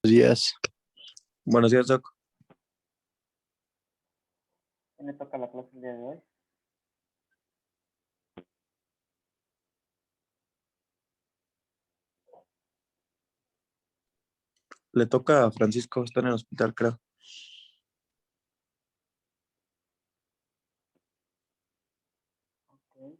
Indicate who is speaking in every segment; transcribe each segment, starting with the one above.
Speaker 1: Días.
Speaker 2: Buenos días, Doc.
Speaker 3: ¿Quién le toca la clase el día de hoy?
Speaker 2: Le toca a Francisco, está en el hospital, creo.
Speaker 3: Ok.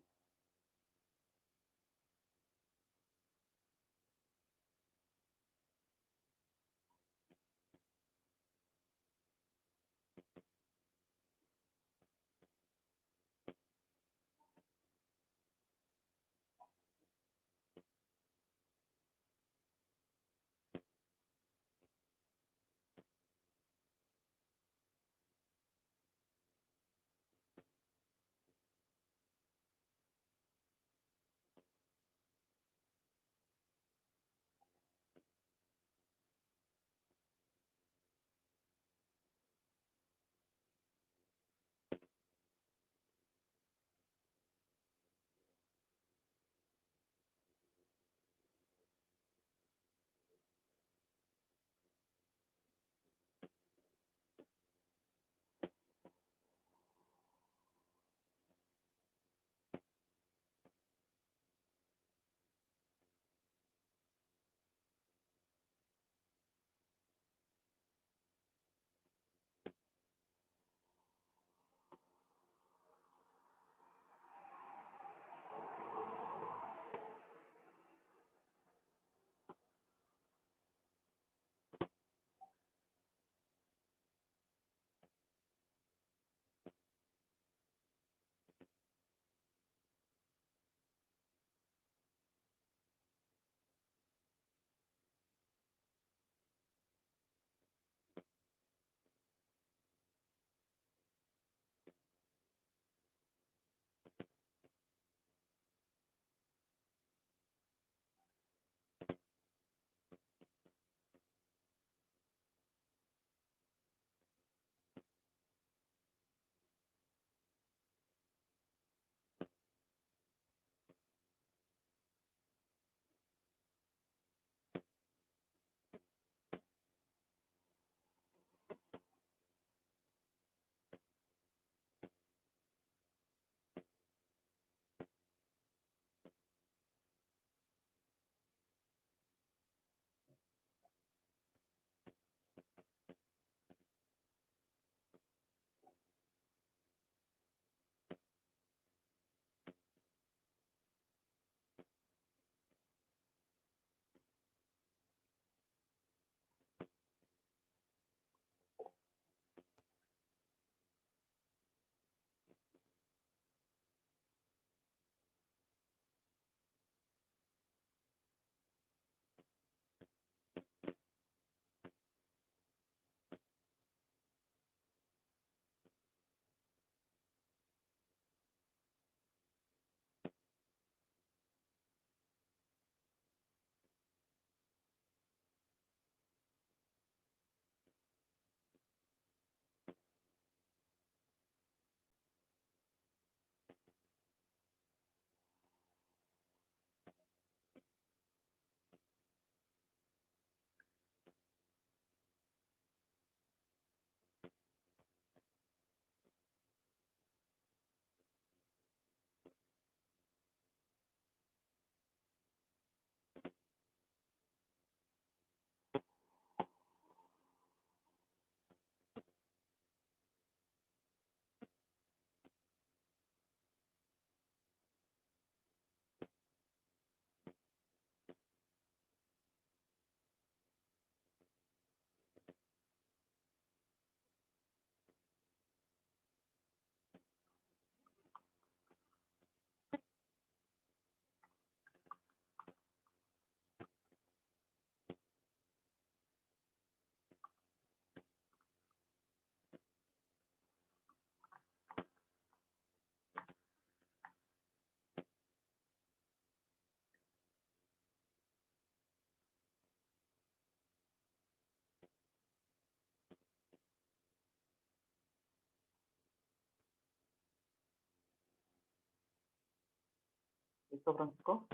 Speaker 3: ¿Listo, Francisco?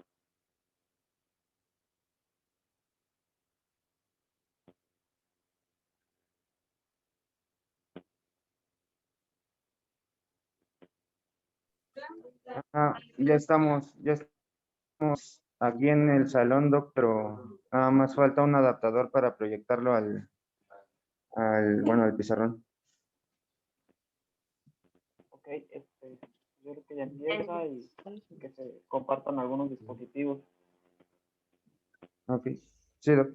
Speaker 1: Ya estamos aquí en el salón, doc, pero nada más falta un adaptador para proyectarlo al pizarrón.
Speaker 3: Ok, yo creo que ya empieza y que se compartan algunos dispositivos.
Speaker 1: Ok, sí, doc.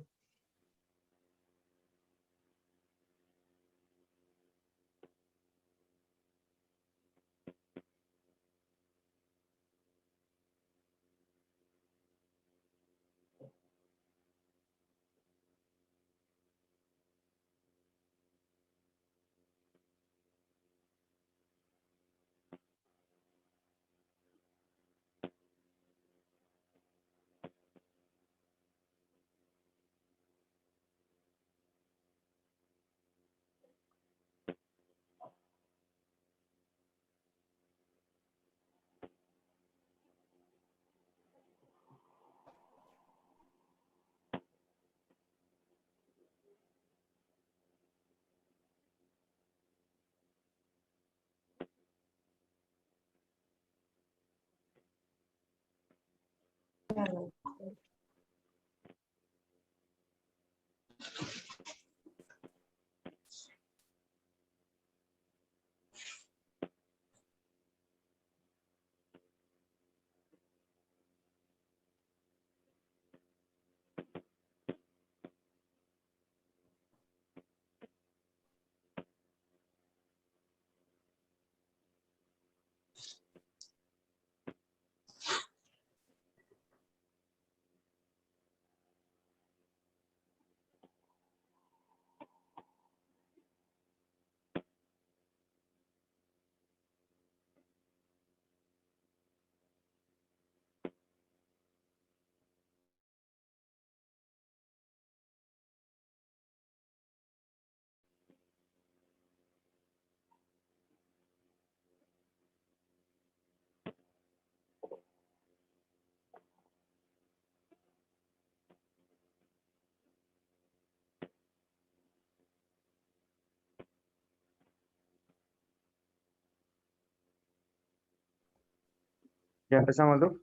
Speaker 1: ¿Ya empezamos, doc?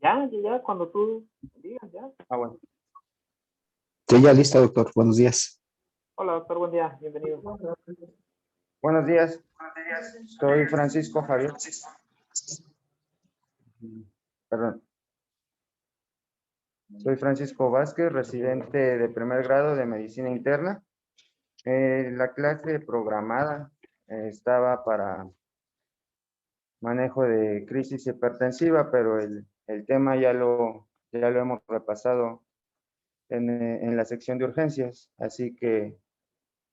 Speaker 3: Ya, cuando tú digas, ya.
Speaker 1: Bueno.
Speaker 4: Sí, ya listo, doctor. Buenos días.
Speaker 3: Hola, doctor, buen día, bienvenido.
Speaker 1: Buenos días. Soy Francisco Javier. Perdón. Soy Francisco Vázquez, residente de primer grado de medicina interna. La clase programada estaba para manejo de crisis hipertensiva, pero el tema ya lo hemos repasado en la sección de urgencias. Así que,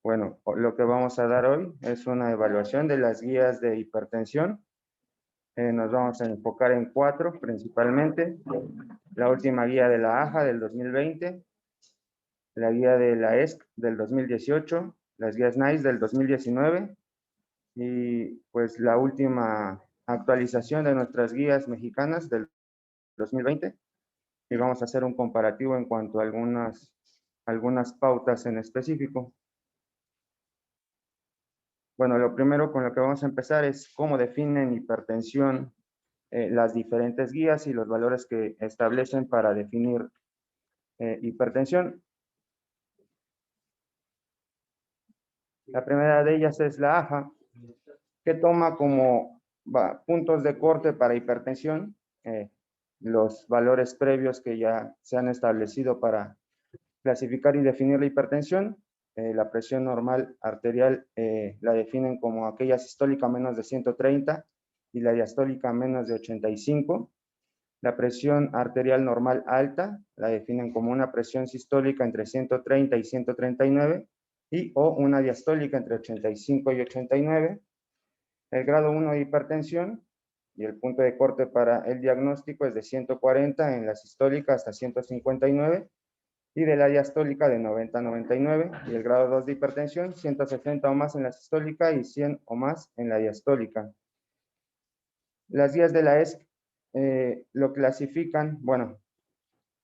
Speaker 1: bueno, lo que vamos a dar hoy es una evaluación de las guías de hipertensión. Nos vamos a enfocar en 4 principalmente. La última guía de la AJA del 2020, la guía de la ESC del 2018, las guías NICE del 2019 y pues la última actualización de nuestras guías mexicanas del 2020. Y vamos a hacer un comparativo en cuanto a algunas pautas en específico. Bueno, lo primero con lo que vamos a empezar es cómo definen hipertensión las diferentes guías y los valores que establecen para definir hipertensión. La primera de ellas es la AJA, que toma como puntos de corte para hipertensión los valores previos que ya se han establecido para clasificar y definir la hipertensión. La presión normal arterial la definen como aquella sistólica menos de 130 y la diastólica menos de 85. La presión arterial normal alta la definen como una presión sistólica entre 130 y 139 o una diastólica entre 85 y 89. El grado 1 de hipertensión y el punto de corte para el diagnóstico es de 140 en la sistólica hasta 159 y de la diastólica de 90 a 99, y el grado 2 de hipertensión 160 o más en la sistólica y 100 o más en la diastólica. Las guías de la ESC lo clasifican, bueno,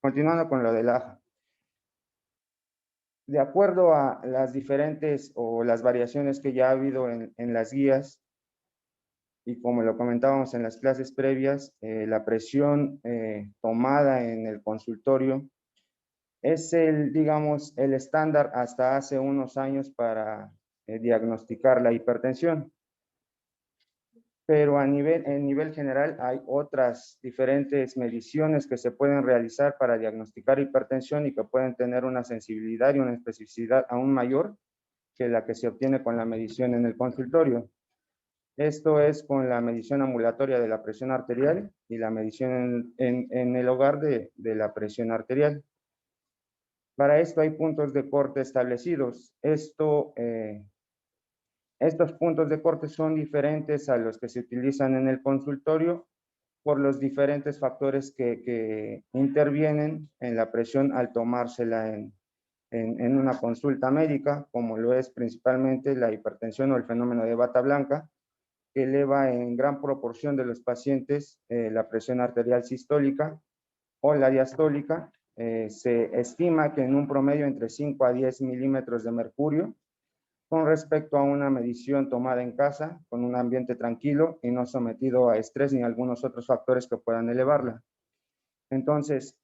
Speaker 1: continuando con lo del AJA. De acuerdo a las diferentes o las variaciones que ya ha habido en las guías, y como lo comentábamos en las clases previas, la presión tomada en el consultorio es digamos, el estándar hasta hace unos años para diagnosticar la hipertensión. Pero en nivel general hay otras diferentes mediciones que se pueden realizar para diagnosticar hipertensión y que pueden tener una sensibilidad y una especificidad aún mayor que la que se obtiene con la medición en el consultorio. Esto es con la medición ambulatoria de la presión arterial y la medición en el hogar de la presión arterial. Para esto hay puntos de corte establecidos. Estos puntos de corte son diferentes a los que se utilizan en el consultorio por los diferentes factores que intervienen en la presión al tomársela en una consulta médica, como lo es principalmente la hipertensión o el fenómeno de bata blanca, que eleva en gran proporción de los pacientes la presión arterial sistólica o la diastólica. Se estima que en un promedio entre 5 a 10 milímetros de mercurio con respecto a una medición tomada en casa, con un ambiente tranquilo y no sometido a estrés ni a algunos otros factores que puedan elevarla. Entonces,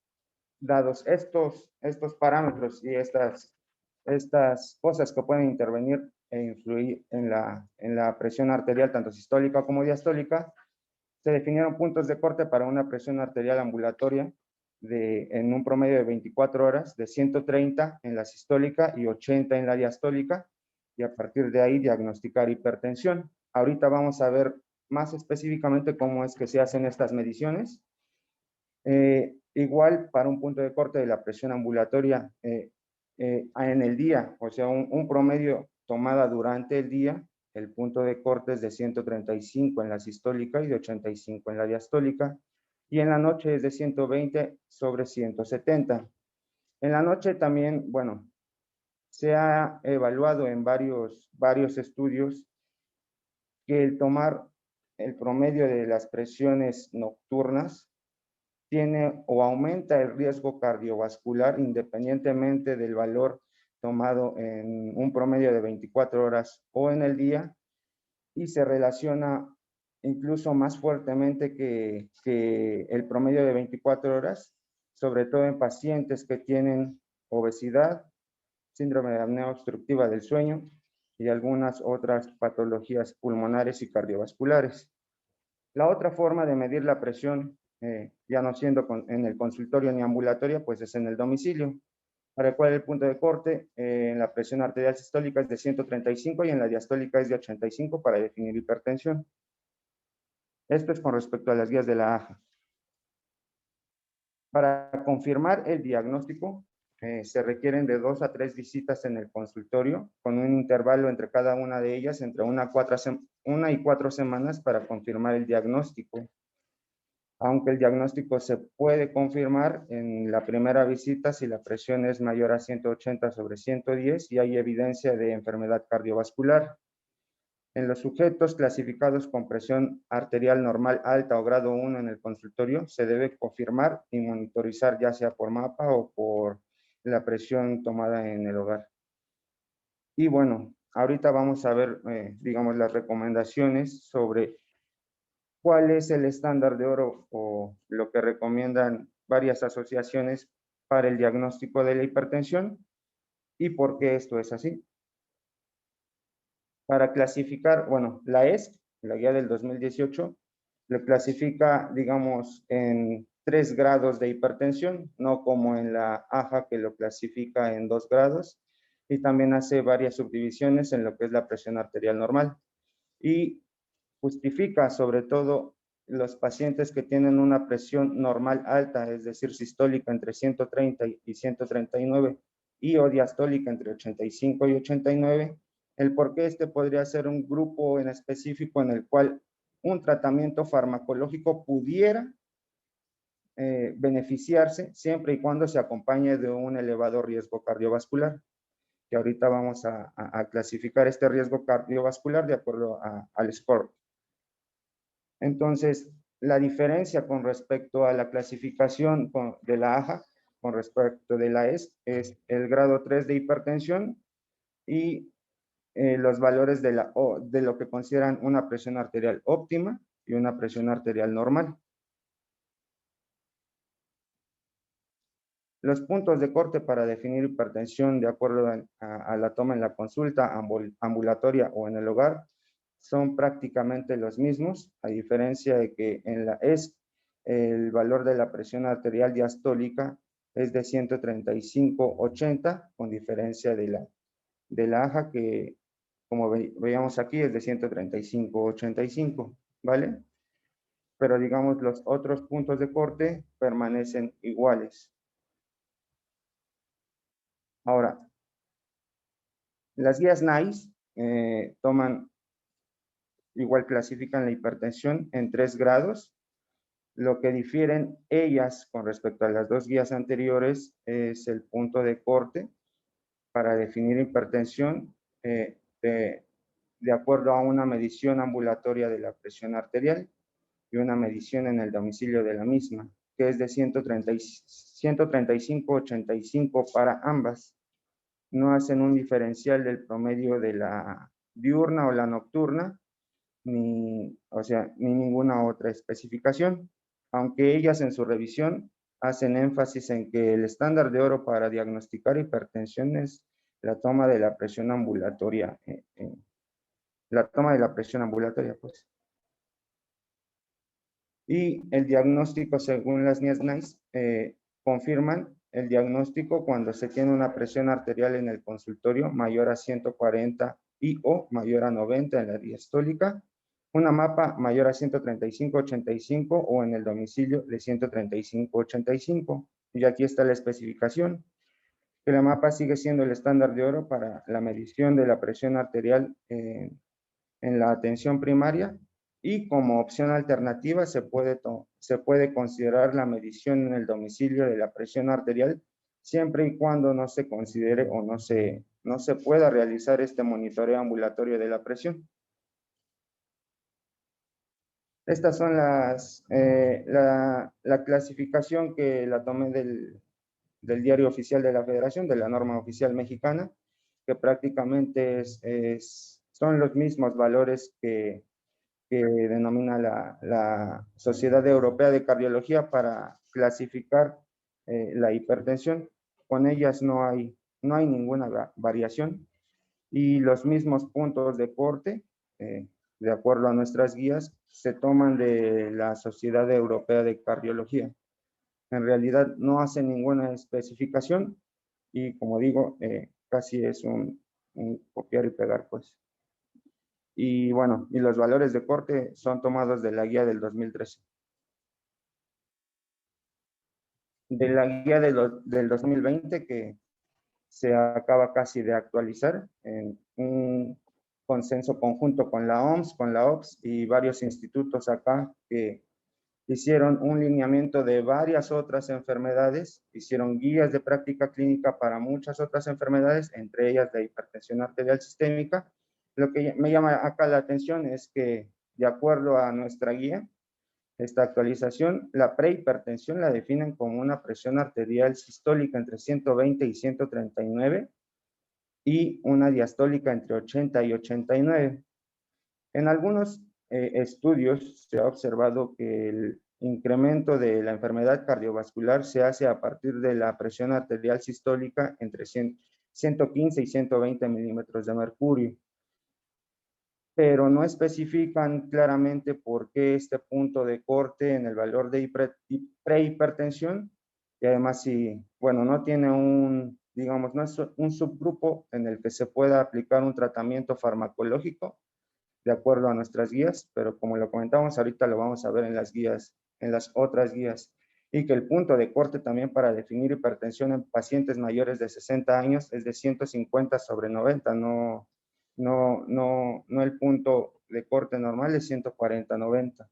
Speaker 1: dados estos parámetros y estas cosas que pueden intervenir e influir en la presión arterial, tanto sistólica como diastólica, se definieron puntos de corte para una presión arterial ambulatoria en un promedio de 24 horas, de 130 en la sistólica y 80 en la diastólica, y a partir de ahí diagnosticar hipertensión. Ahorita vamos a ver más específicamente cómo es que se hacen estas mediciones. Igual para un punto de corte de la presión ambulatoria en el día, o sea, un promedio tomada durante el día, el punto de corte es de 135 en la sistólica y de 85 en la diastólica, y en la noche es de 120 sobre 170. En la noche también, bueno, se ha evaluado en varios estudios que el tomar el promedio de las presiones nocturnas tiene o aumenta el riesgo cardiovascular independientemente del valor tomado en un promedio de 24 horas o en el día, y se relaciona incluso más fuertemente que el promedio de 24 horas, sobre todo en pacientes que tienen obesidad, síndrome de apnea obstructiva del sueño y algunas otras patologías pulmonares y cardiovasculares. La otra forma de medir la presión, ya no siendo en el consultorio ni ambulatoria, pues es en el domicilio, para el cual el punto de corte en la presión arterial sistólica es de 135 y en la diastólica es de 85 para definir hipertensión. Esto es con respecto a las guías de la AJA. Para confirmar el diagnóstico, se requieren de 2 a 3 visitas en el consultorio, con un intervalo entre cada una de ellas entre 1 y 4 semanas para confirmar el diagnóstico. Aunque el diagnóstico se puede confirmar en la primera visita si la presión es mayor a 180 sobre 110 y hay evidencia de enfermedad cardiovascular. En los sujetos clasificados con presión arterial normal alta o grado 1 en el consultorio, se debe confirmar y monitorizar ya sea por mapa o por la presión tomada en el hogar. Y bueno, ahorita vamos a ver, digamos, las recomendaciones sobre cuál es el estándar de oro o lo que recomiendan varias asociaciones para el diagnóstico de la hipertensión y por qué esto es así. Para clasificar, bueno, la ESC, la guía del 2018, lo clasifica, digamos, en 3 grados de hipertensión, no como en la AJA que lo clasifica en 2 grados, y también hace varias subdivisiones en lo que es la presión arterial normal. Y justifica sobre todo los pacientes que tienen una presión normal alta, es decir, sistólica entre 130 y 139 y o diastólica entre 85 y 89, el por qué este podría ser un grupo en específico en el cual un tratamiento farmacológico pudiera beneficiarse siempre y cuando se acompañe de un elevado riesgo cardiovascular, que ahorita vamos a clasificar este riesgo cardiovascular de acuerdo al score. Entonces, la diferencia con respecto a la clasificación de la AJA, con respecto de la ESC, es el grado 3 de hipertensión y los valores de lo que consideran una presión arterial óptima y una presión arterial normal. Los puntos de corte para definir hipertensión de acuerdo a la toma en la consulta ambulatoria o en el hogar son prácticamente los mismos, a diferencia de que el valor de la presión arterial diastólica es de 135/80, con diferencia de la AJA, que como veíamos aquí es de 135/85, ¿vale? Pero digamos los otros puntos de corte permanecen iguales. Ahora, las guías NICE clasifican la hipertensión en 3 grados. Lo que difieren ellas con respecto a las 2 guías anteriores es el punto de corte para definir hipertensión de acuerdo a una medición ambulatoria de la presión arterial y una medición en el domicilio de la misma, que es de 135/85 para ambas. No hacen un diferencial del promedio de la diurna o la nocturna, ni ninguna otra especificación, aunque ellas en su revisión hacen énfasis en que el estándar de oro para diagnosticar hipertensión es la toma de la presión ambulatoria, pues. Y el diagnóstico, según las guías NICE, confirman el diagnóstico cuando se tiene una presión arterial en el consultorio mayor a 140 o mayor a 90 en la diastólica, una mapa mayor a 135/85 o en el domicilio de 135/85. Y aquí está la especificación, que la mapa sigue siendo el estándar de oro para la medición de la presión arterial en la atención primaria, y como opción alternativa se puede considerar la medición en el domicilio de la presión arterial, siempre y cuando no se considere o no se pueda realizar este monitoreo ambulatorio de la presión. Estas son la clasificación que la tomé del diario oficial de la Federación, de la norma oficial mexicana, que prácticamente son los mismos valores que denomina la Sociedad Europea de Cardiología para clasificar la hipertensión. Con ellas no hay ninguna variación, y los mismos puntos de corte, de acuerdo a nuestras guías, se toman de la Sociedad Europea de Cardiología. En realidad no hace ninguna especificación y, como digo, casi es un copiar y pegar, pues. Y bueno, y los valores de corte son tomados de la guía del 2013. De la guía del 2020, que se acaba casi de actualizar en un consenso conjunto con la OMS, con la OPS y varios institutos acá que hicieron un lineamiento de varias otras enfermedades, hicieron guías de práctica clínica para muchas otras enfermedades, entre ellas la hipertensión arterial sistémica. Lo que me llama acá la atención es que, de acuerdo a nuestra guía, esta actualización, la prehipertensión la definen como una presión arterial sistólica entre 120 y 139 y una diastólica entre 80 y 89. En algunos estudios se ha observado que el incremento de la enfermedad cardiovascular se hace a partir de la presión arterial sistólica entre 115 y 120 milímetros de mercurio, pero no especifican claramente por qué este punto de corte en el valor de prehipertensión, y además no tiene digamos, no es un subgrupo en el que se pueda aplicar un tratamiento farmacológico de acuerdo a nuestras guías, pero como lo comentamos ahorita, lo vamos a ver en las otras guías, y que el punto de corte también para definir hipertensión en pacientes mayores de 60 años es de 150/90, no el punto de corte normal es 140/90.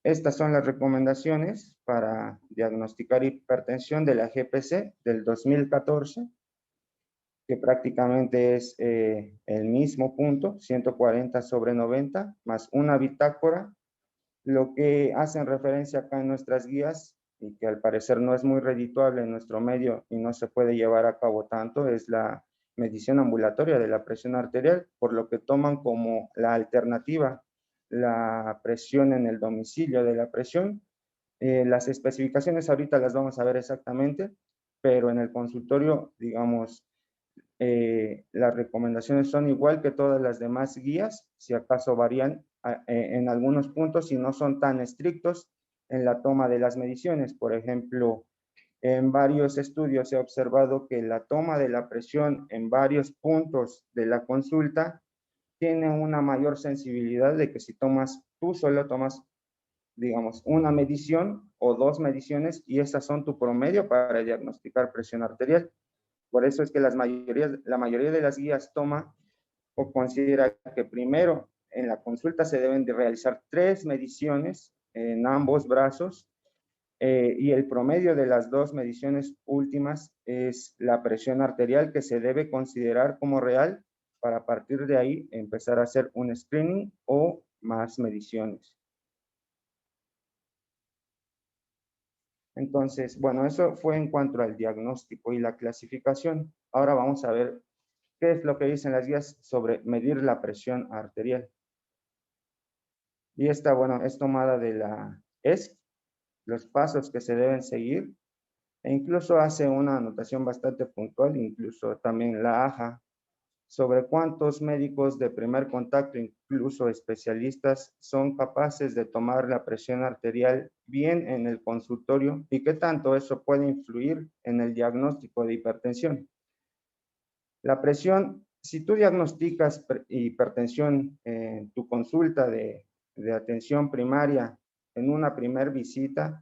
Speaker 1: Estas son las recomendaciones para diagnosticar hipertensión de la GPC del 2014, que prácticamente es el mismo punto, 140/90, más una bitácora. Lo que hacen referencia acá en nuestras guías y que al parecer no es muy redituable en nuestro medio y no se puede llevar a cabo tanto, es la medición ambulatoria de la presión arterial, por lo que toman como la alternativa la presión en el domicilio de la presión. Las especificaciones ahorita las vamos a ver exactamente, pero en el consultorio, digamos, las recomendaciones son igual que todas las demás guías, si acaso varían en algunos puntos y no son tan estrictos en la toma de las mediciones. Por ejemplo, en varios estudios se ha observado que la toma de la presión en varios puntos de la consulta tiene una mayor sensibilidad de que si tú solo tomas, digamos, una medición o dos mediciones y esas son tu promedio para diagnosticar presión arterial. Por eso es que la mayoría de las guías toma o considera que primero en la consulta se deben de realizar 3 mediciones en ambos brazos y el promedio de las 2 mediciones últimas es la presión arterial que se debe considerar como real para a partir de ahí empezar a hacer un screening o más mediciones. Entonces, bueno, eso fue en cuanto al diagnóstico y la clasificación. Ahora vamos a ver qué es lo que dicen las guías sobre medir la presión arterial. Y esta, bueno, es tomada de la ESC, los pasos que se deben seguir, e incluso hace una anotación bastante puntual, incluso también la AJA, sobre cuántos médicos de primer contacto, incluso especialistas, son capaces de tomar la presión arterial bien en el consultorio y qué tanto eso puede influir en el diagnóstico de hipertensión. La presión, si tú diagnosticas hipertensión en tu consulta de atención primaria en una primera visita,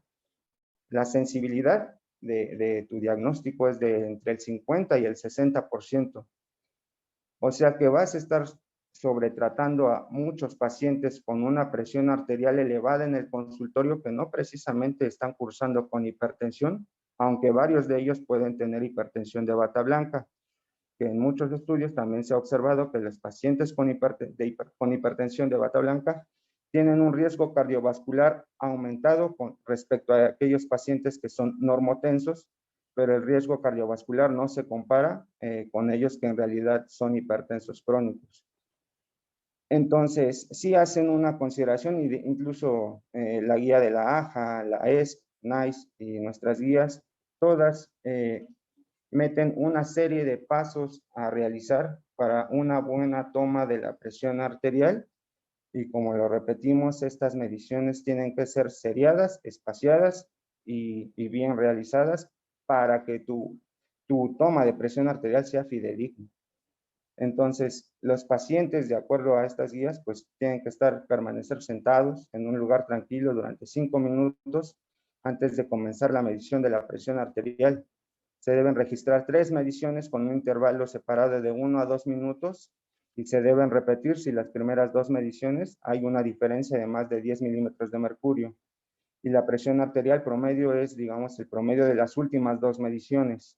Speaker 1: la sensibilidad de tu diagnóstico es de entre el 50 y el 60%. O sea que vas a estar sobretratando a muchos pacientes con una presión arterial elevada en el consultorio que no precisamente están cursando con hipertensión, aunque varios de ellos pueden tener hipertensión de bata blanca, que en muchos estudios también se ha observado que los pacientes con hipertensión de bata blanca tienen un riesgo cardiovascular aumentado con respecto a aquellos pacientes que son normotensos, pero el riesgo cardiovascular no se compara con ellos que en realidad son hipertensos crónicos. Entonces, sí hacen una consideración, incluso la guía de la AJA, la ESC, NICE y nuestras guías, todas meten una serie de pasos a realizar para una buena toma de la presión arterial y como lo repetimos, estas mediciones tienen que ser seriadas, espaciadas y bien realizadas para que tu toma de presión arterial sea fidedigna. Entonces, los pacientes, de acuerdo a estas guías, pues tienen que permanecer sentados en un lugar tranquilo durante 5 minutos antes de comenzar la medición de la presión arterial. Se deben registrar 3 mediciones con un intervalo separado de 1 a 2 minutos y se deben repetir si las primeras 2 mediciones hay una diferencia de más de 10 milímetros de mercurio. Y la presión arterial promedio es, digamos, el promedio de las últimas 2 mediciones.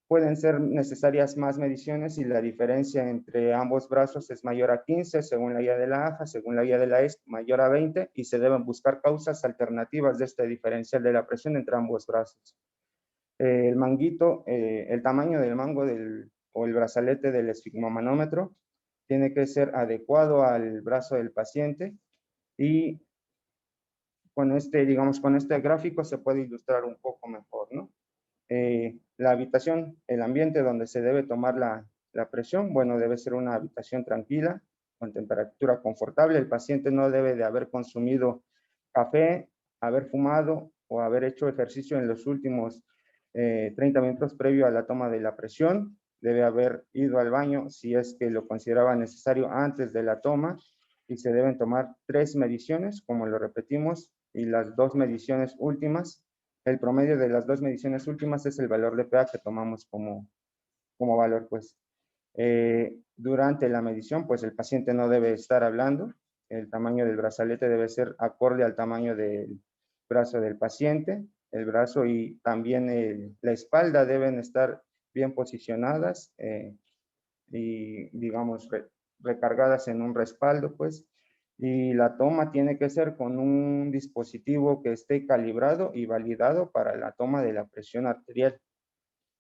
Speaker 1: Pueden ser necesarias más mediciones si la diferencia entre ambos brazos es mayor a 15, según la guía de la AJA, según la guía de la ESC, mayor a 20, y se deben buscar causas alternativas de este diferencial de la presión entre ambos brazos. El manguito, el tamaño del mango o el brazalete del esfigmomanómetro tiene que ser adecuado al brazo del paciente y con digamos, con este gráfico se puede ilustrar un poco mejor, ¿no? La habitación, el ambiente donde se debe tomar la presión, bueno, debe ser una habitación tranquila, con temperatura confortable. El paciente no debe de haber consumido café, haber fumado o haber hecho ejercicio en los últimos 30 minutos previo a la toma de la presión. Debe haber ido al baño si es que lo consideraba necesario antes de la toma y se deben tomar 3 mediciones, como lo repetimos, y las 2 mediciones últimas. El promedio de las 2 mediciones últimas es el valor de pH que tomamos como valor, pues. Durante la medición, pues el paciente no debe estar hablando. El tamaño del brazalete debe ser acorde al tamaño del brazo del paciente. El brazo y también la espalda deben estar bien posicionadas y, digamos, recargadas en un respaldo, pues. Y la toma tiene que ser con un dispositivo que esté calibrado y validado para la toma de la presión arterial.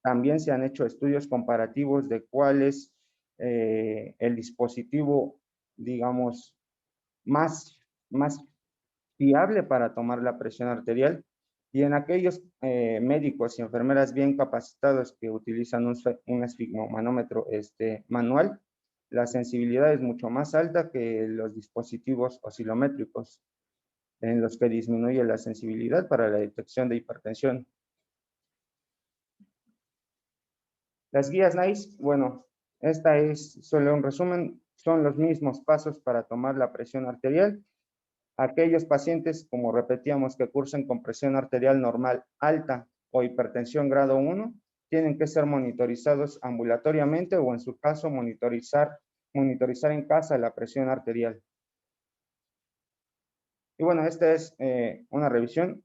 Speaker 1: También se han hecho estudios comparativos de cuál es el dispositivo, digamos, más fiable para tomar la presión arterial. Y en aquellos médicos y enfermeras bien capacitados que utilizan un esfigmomanómetro manual, la sensibilidad es mucho más alta que los dispositivos oscilométricos, en los que disminuye la sensibilidad para la detección de hipertensión. Las guías NICE, bueno, esta es solo un resumen, son los mismos pasos para tomar la presión arterial. Aquellos pacientes, como repetíamos, que cursen con presión arterial normal alta o hipertensión grado 1, tienen que ser monitorizados ambulatoriamente o en su caso monitorizar en casa la presión arterial. Y bueno, esta es una revisión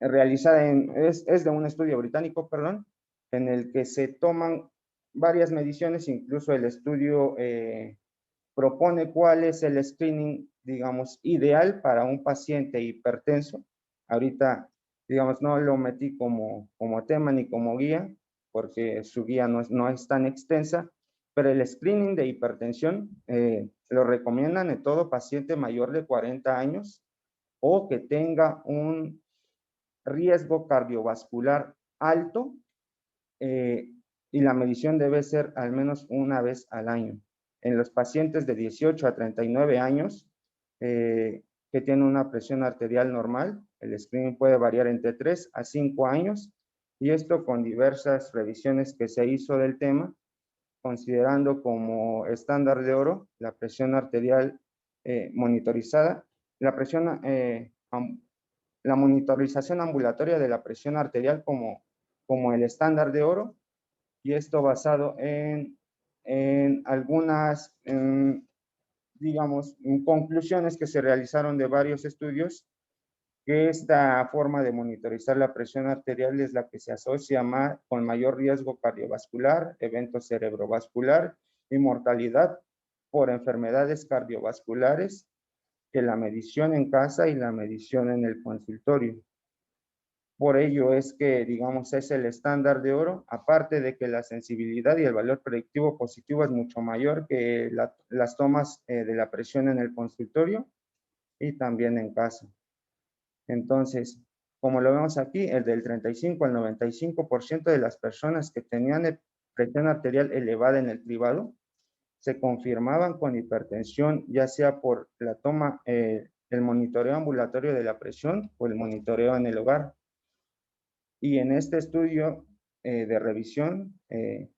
Speaker 1: realizada es de un estudio británico, perdón, en el que se toman varias mediciones, incluso el estudio propone cuál es el screening, digamos, ideal para un paciente hipertenso. Ahorita, digamos, no lo metí como tema ni como guía, porque su guía no es tan extensa, pero el screening de hipertensión lo recomiendan en todo paciente mayor de 40 años o que tenga un riesgo cardiovascular alto y la medición debe ser al menos una vez al año. En los pacientes de 18 a 39 años que tienen una presión arterial normal, el screening puede variar entre 3 a 5 años y esto con diversas revisiones que se hizo del tema, considerando como estándar de oro la presión arterial monitorizada, la monitorización ambulatoria de la presión arterial como el estándar de oro, y esto basado en algunas, digamos, conclusiones que se realizaron de varios estudios, que esta forma de monitorizar la presión arterial es la que se asocia más con mayor riesgo cardiovascular, evento cerebrovascular y mortalidad por enfermedades cardiovasculares que la medición en casa y la medición en el consultorio. Por ello es que, digamos, es el estándar de oro, aparte de que la sensibilidad y el valor predictivo positivo es mucho mayor que las tomas de la presión en el consultorio y también en casa. Entonces, como lo vemos aquí, el del 35 al 95% de las personas que tenían presión arterial elevada en el cribado se confirmaban con hipertensión, ya sea por la toma, el monitoreo ambulatorio de la presión o el monitoreo en el hogar. Y en este estudio de revisión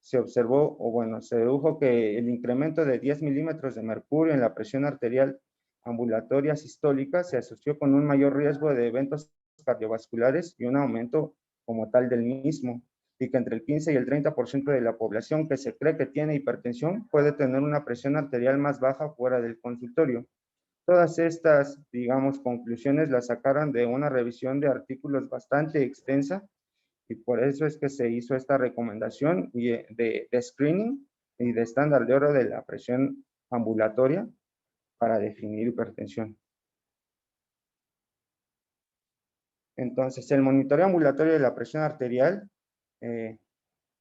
Speaker 1: se observó, o bueno, se dedujo que el incremento de 10 milímetros de mercurio en la presión arterial ambulatoria sistólica se asoció con un mayor riesgo de eventos cardiovasculares y un aumento como tal del mismo, y que entre el 15 y el 30% de la población que se cree que tiene hipertensión puede tener una presión arterial más baja fuera del consultorio. Todas estas, digamos, conclusiones las sacaron de una revisión de artículos bastante extensa y por eso es que se hizo esta recomendación de screening y de estándar de oro de la presión ambulatoria para definir hipertensión. Entonces, el monitoreo ambulatorio de la presión arterial,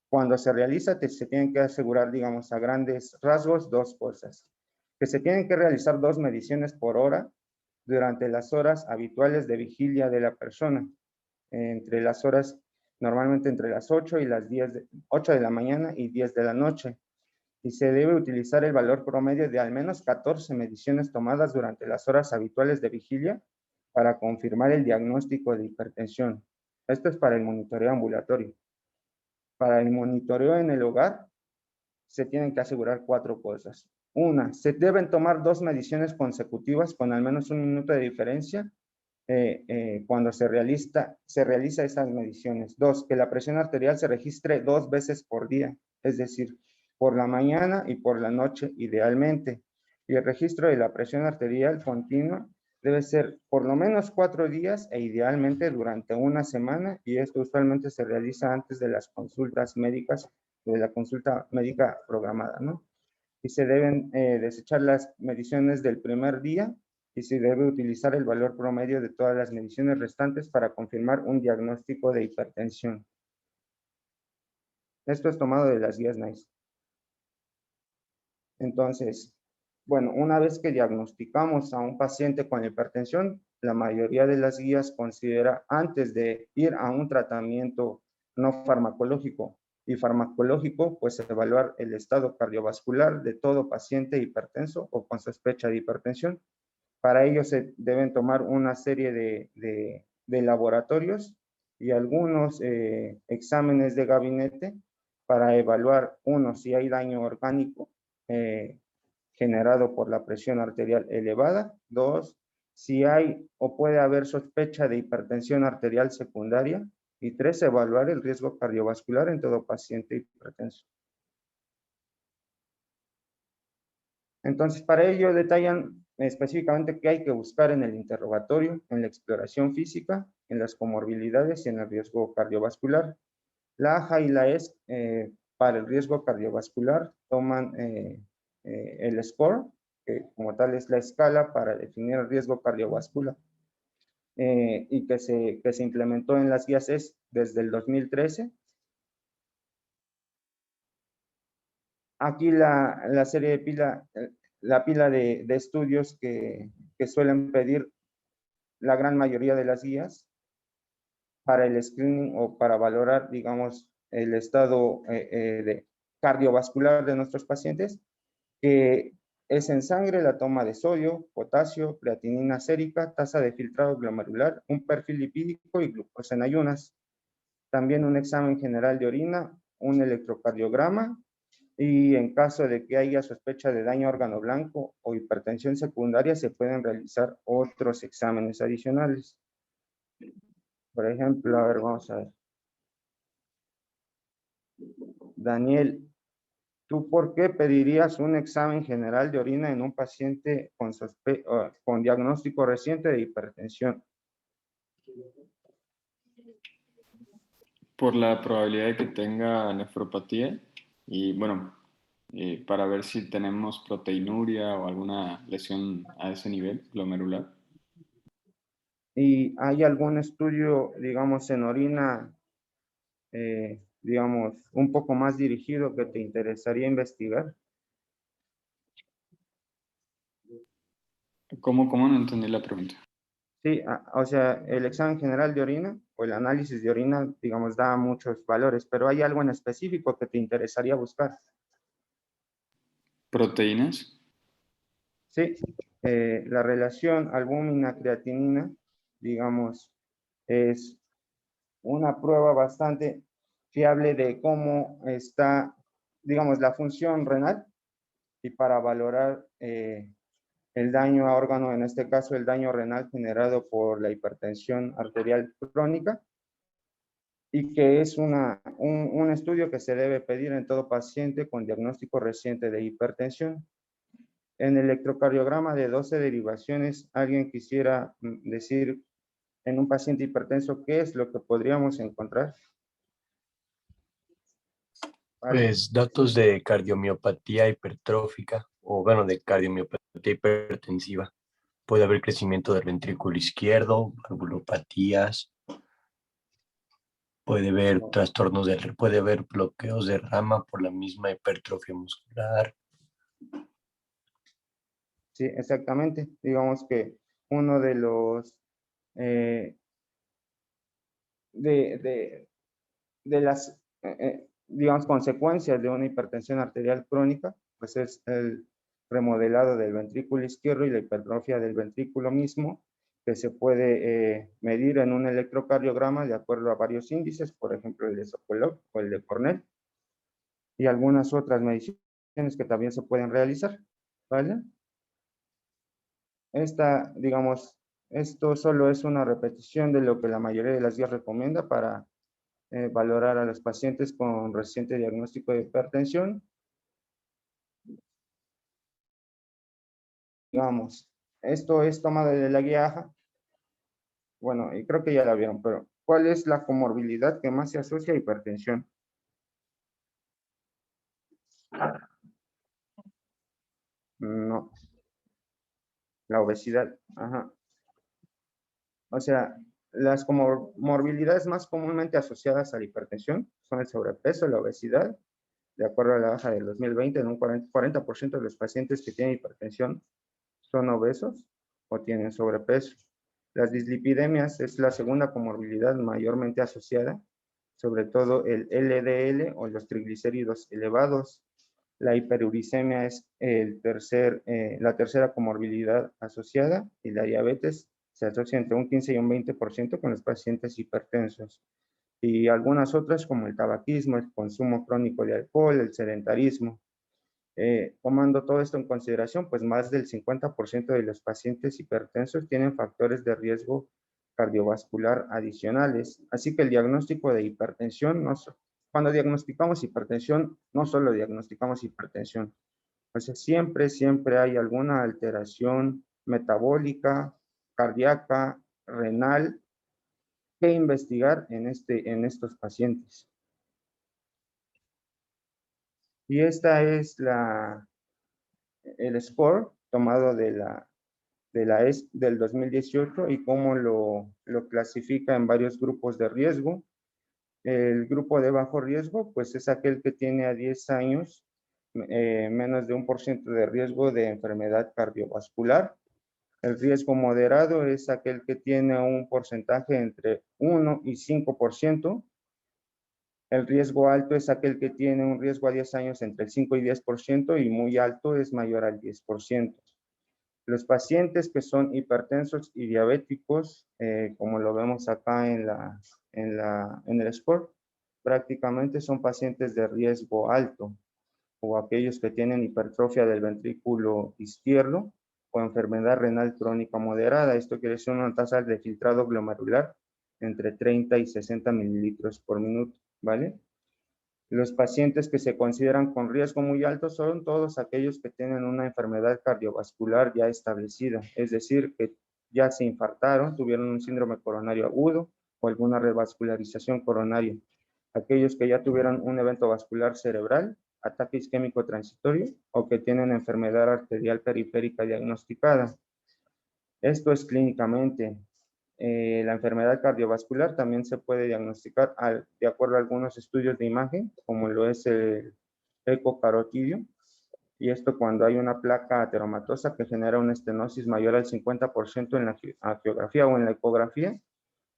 Speaker 1: cuando se realiza, se tienen que asegurar, digamos, a grandes rasgos, dos cosas. Que se tienen que realizar 2 mediciones por hora durante las horas habituales de vigilia de la persona, entre las horas, normalmente entre las 8 y las 8 de la mañana y 10 de la noche. Y se debe utilizar el valor promedio de al menos 14 mediciones tomadas durante las horas habituales de vigilia para confirmar el diagnóstico de hipertensión. Esto es para el monitoreo ambulatorio. Para el monitoreo en el hogar, se tienen que asegurar 4 cosas. Una, se deben tomar 2 mediciones consecutivas con al menos 1 minuto de diferencia cuando se realiza esas mediciones. 2, que la presión arterial se registre 2 veces por día, es decir, por la mañana y por la noche idealmente. Y el registro de la presión arterial continua debe ser por lo menos 4 días e idealmente durante una semana, y esto usualmente se realiza antes de las consultas médicas, de la consulta médica programada, ¿no? y se deben desechar las mediciones del primer día y se debe utilizar el valor promedio de todas las mediciones restantes para confirmar un diagnóstico de hipertensión. Esto es tomado de las guías NICE. Entonces, bueno, una vez que diagnosticamos a un paciente con hipertensión, la mayoría de las guías considera antes de ir a un tratamiento no farmacológico y farmacológico, pues evaluar el estado cardiovascular de todo paciente hipertenso o con sospecha de hipertensión. Para ello se deben tomar una serie de laboratorios y algunos exámenes de gabinete para evaluar, uno, si hay daño orgánico generado por la presión arterial elevada. Dos, si hay o puede haber sospecha de hipertensión arterial secundaria. Y tres, evaluar el riesgo cardiovascular en todo paciente hipertenso. Entonces, para ello detallan específicamente qué hay que buscar en el interrogatorio, en la exploración física, en las comorbilidades y en el riesgo cardiovascular. La AJA y la ESC para el riesgo cardiovascular toman el SCORE, que como tal es la escala para definir el riesgo cardiovascular, y que se implementó en las guías ESC desde el 2013. Aquí la serie de la pila de estudios que suelen pedir la gran mayoría de las guías para el screening o para valorar, digamos, el estado cardiovascular de nuestros pacientes, que es en sangre la toma de sodio, potasio, creatinina sérica, tasa de filtrado glomerular, un perfil lipídico y glucosa en ayunas. También un examen general de orina, un electrocardiograma, y en caso de que haya sospecha de daño a órgano blanco o hipertensión secundaria, se pueden realizar otros exámenes adicionales. Por ejemplo, a ver, vamos a ver. Daniel, ¿tú por qué pedirías un examen general de orina en un paciente con diagnóstico reciente de hipertensión?
Speaker 5: Por la probabilidad de que tenga nefropatía y bueno, para ver si tenemos proteinuria o alguna lesión a ese nivel glomerular.
Speaker 1: ¿Y hay algún estudio, digamos, en orina, digamos, un poco más dirigido que te interesaría investigar?
Speaker 5: ¿Cómo no entendí la pregunta?
Speaker 1: Sí, o sea, el examen general de orina o el análisis de orina, digamos, da muchos valores, pero ¿hay algo en específico que te interesaría buscar?
Speaker 5: ¿Proteínas?
Speaker 1: Sí, la relación albúmina-creatinina, digamos, es una prueba bastante fiable de cómo está, digamos, la función renal y para valorar el daño a órgano, en este caso el daño renal generado por la hipertensión arterial crónica, y que es un estudio que se debe pedir en todo paciente con diagnóstico reciente de hipertensión. En el electrocardiograma de 12 derivaciones, ¿alguien quisiera decir en un paciente hipertenso qué es lo que podríamos encontrar? Vale.
Speaker 6: Pues datos de cardiomiopatía hipertrófica o bueno, de cardiomiopatía hipertensiva. Puede haber crecimiento del ventrículo izquierdo, valvulopatías, puede haber puede haber bloqueos de rama por la misma hipertrofia muscular.
Speaker 1: Sí, exactamente. Digamos que uno de los de las digamos consecuencias de una hipertensión arterial crónica, pues es el remodelado del ventrículo izquierdo y la hipertrofia del ventrículo mismo, que se puede medir en un electrocardiograma de acuerdo a varios índices, por ejemplo el de Sokolov o el de Cornell, y algunas otras mediciones que también se pueden realizar, ¿vale? Digamos, esto solo es una repetición de lo que la mayoría de las guías recomienda para valorar a los pacientes con reciente diagnóstico de hipertensión. Digamos, esto es tomado de la guía AJA. Bueno, y creo que ya la vieron, pero ¿cuál es la comorbilidad que más se asocia a hipertensión? No, la obesidad. Ajá. O sea, las comorbilidades más comúnmente asociadas a la hipertensión son el sobrepeso, la obesidad. De acuerdo a la baja del 2020, en un 40% de los pacientes que tienen hipertensión son obesos o tienen sobrepeso. Las dislipidemias es la segunda comorbilidad mayormente asociada, sobre todo el LDL o los triglicéridos elevados. La hiperuricemia es la tercera comorbilidad asociada, y la diabetes se asocia entre un 15 y un 20% con los pacientes hipertensos. Y algunas otras como el tabaquismo, el consumo crónico de alcohol, el sedentarismo. Tomando todo esto en consideración, pues más del 50% de los pacientes hipertensos tienen factores de riesgo cardiovascular adicionales. Así que el diagnóstico de hipertensión, cuando diagnosticamos hipertensión, no solo diagnosticamos hipertensión, o sea, siempre hay alguna alteración metabólica, cardíaca, renal, que investigar en estos pacientes. Y esta es el score tomado del 2018 y cómo lo clasifica en varios grupos de riesgo. El grupo de bajo riesgo, pues es aquel que tiene a 10 años menos de 1% de riesgo de enfermedad cardiovascular. El riesgo moderado es aquel que tiene un porcentaje entre 1 y 5%. El riesgo alto es aquel que tiene un riesgo a 10 años entre el 5 y 10%, y muy alto es mayor al 10%. Los pacientes que son hipertensos y diabéticos, como lo vemos acá en el score, prácticamente son pacientes de riesgo alto, o aquellos que tienen hipertrofia del ventrículo izquierdo o enfermedad renal crónica moderada. Esto quiere decir una tasa de filtrado glomerular entre 30 y 60 mililitros por minuto, ¿vale? Los pacientes que se consideran con riesgo muy alto son todos aquellos que tienen una enfermedad cardiovascular ya establecida, es decir, que ya se infartaron, tuvieron un síndrome coronario agudo o alguna revascularización coronaria. Aquellos que ya tuvieron un evento vascular cerebral, ataque isquémico transitorio, o que tienen enfermedad arterial periférica diagnosticada. Esto es clínicamente. La enfermedad cardiovascular también se puede diagnosticar de acuerdo a algunos estudios de imagen, como lo es el ecocarotidio, y esto cuando hay una placa ateromatosa que genera una estenosis mayor al 50% en la angiografía o en la ecografía.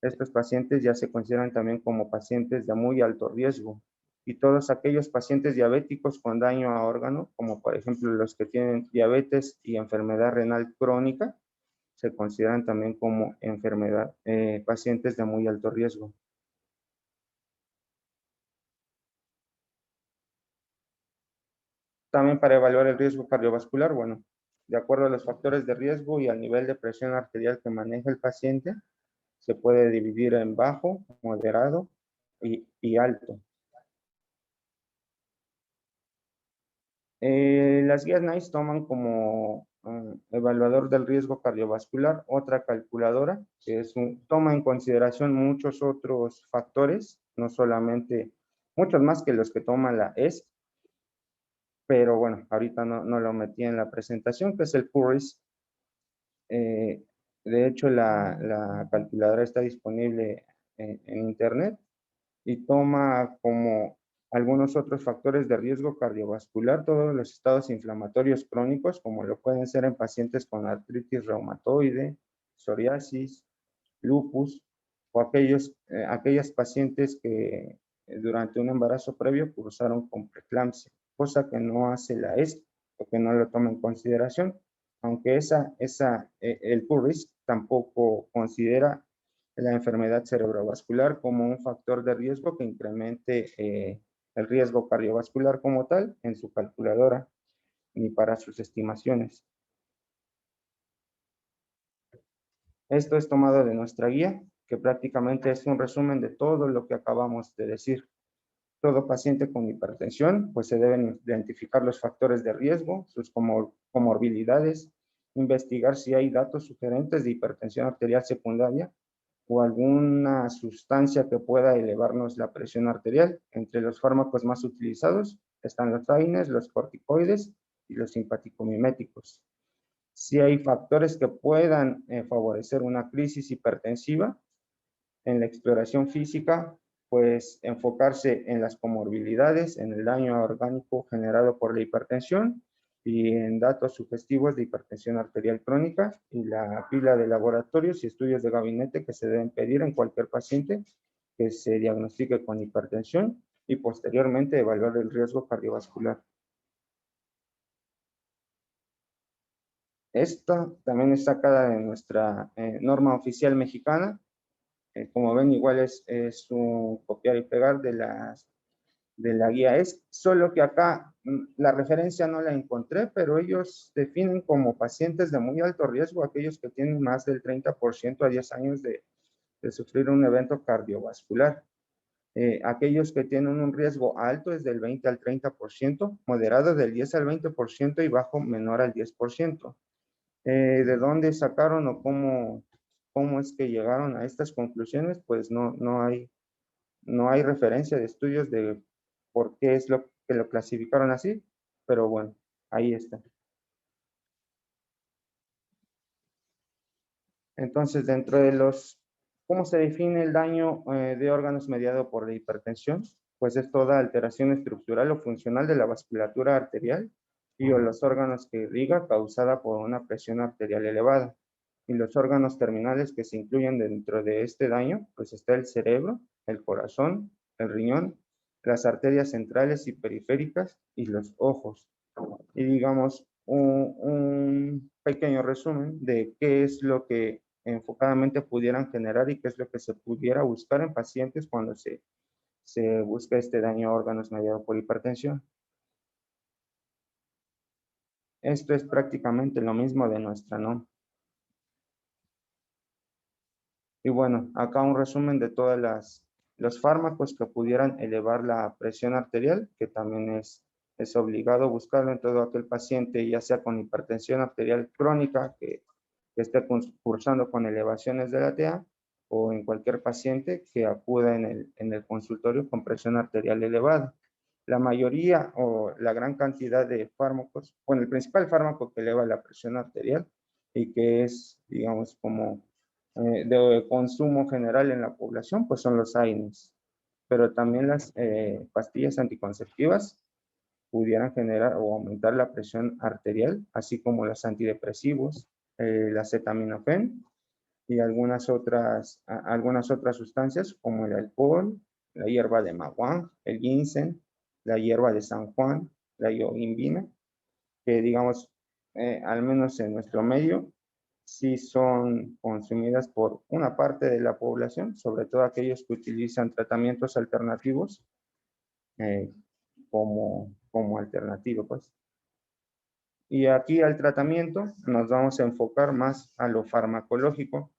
Speaker 1: Estos pacientes ya se consideran también como pacientes de muy alto riesgo. Y todos aquellos pacientes diabéticos con daño a órgano, como por ejemplo los que tienen diabetes y enfermedad renal crónica, se consideran también como pacientes de muy alto riesgo. También para evaluar el riesgo cardiovascular, bueno, de acuerdo a los factores de riesgo y al nivel de presión arterial que maneja el paciente, se puede dividir en bajo, moderado y alto. Las guías NICE toman como evaluador del riesgo cardiovascular otra calculadora que toma en consideración muchos otros factores, no solamente, muchos más que los que toma la ESC, pero bueno, ahorita no lo metí en la presentación, que es el QRIS. De hecho, la calculadora está disponible en internet y toma como algunos otros factores de riesgo cardiovascular todos los estados inflamatorios crónicos, como lo pueden ser en pacientes con artritis reumatoide, psoriasis, lupus, o aquellas pacientes que durante un embarazo previo cursaron con preeclampsia, cosa que no hace la ESC o que no lo toma en consideración, aunque el QRIS tampoco considera la enfermedad cerebrovascular como un factor de riesgo que incremente el riesgo cardiovascular como tal en su calculadora, ni para sus estimaciones. Esto es tomado de nuestra guía, que prácticamente es un resumen de todo lo que acabamos de decir. Todo paciente con hipertensión, pues se deben identificar los factores de riesgo, sus comorbilidades, investigar si hay datos sugerentes de hipertensión arterial secundaria o alguna sustancia que pueda elevarnos la presión arterial. Entre los fármacos más utilizados están los AINES, los corticoides y los simpático-miméticos. Si hay factores que puedan favorecer una crisis hipertensiva, en la exploración física, pues enfocarse en las comorbilidades, en el daño orgánico generado por la hipertensión y en datos sugestivos de hipertensión arterial crónica y la pila de laboratorios y estudios de gabinete que se deben pedir en cualquier paciente que se diagnostique con hipertensión y posteriormente evaluar el riesgo cardiovascular. Esta también es sacada de nuestra norma oficial mexicana. Como ven, igual es un copiar y pegar de la guía ESC, solo que acá la referencia no la encontré, pero ellos definen como pacientes de muy alto riesgo aquellos que tienen más del 30% a 10 años de sufrir un evento cardiovascular. Aquellos que tienen un riesgo alto es del 20 al 30%, moderado del 10 al 20% y bajo menor al 10%. ¿De dónde sacaron o cómo es que llegaron a estas conclusiones? Pues no hay referencia de estudios de por qué es lo que lo clasificaron así, pero bueno, ahí está. Entonces, dentro de ¿cómo se define el daño de órganos mediado por la hipertensión? Pues es toda alteración estructural o funcional de la vasculatura arterial y o los órganos que irriga causada por una presión arterial elevada. Y los órganos terminales que se incluyen dentro de este daño, pues está el cerebro, el corazón, el riñón, las arterias centrales y periféricas y los ojos. Y digamos, un pequeño resumen de qué es lo que enfocadamente pudieran generar y qué es lo que se pudiera buscar en pacientes cuando se busca este daño a órganos mediado por hipertensión. Esto es prácticamente lo mismo de nuestra norma. Y bueno, acá un resumen de todos los fármacos que pudieran elevar la presión arterial, que también es obligado buscarlo en todo aquel paciente, ya sea con hipertensión arterial crónica, que esté cursando con elevaciones de la TA, o en cualquier paciente que acuda en el consultorio con presión arterial elevada. La mayoría o la gran cantidad de fármacos, bueno, el principal fármaco que eleva la presión arterial y que es, digamos, como de consumo general en la población, pues son los AINES. Pero también las pastillas anticonceptivas pudieran generar o aumentar la presión arterial, así como los antidepresivos, la acetaminofén y algunas otras sustancias como el alcohol, la hierba de maguán, el ginseng, la hierba de San Juan, la yohimbina, que digamos, al menos en nuestro medio, sí son consumidas por una parte de la población, sobre todo aquellos que utilizan tratamientos alternativos eh, como alternativo, pues. Y aquí al tratamiento nos vamos a enfocar más a lo farmacológico.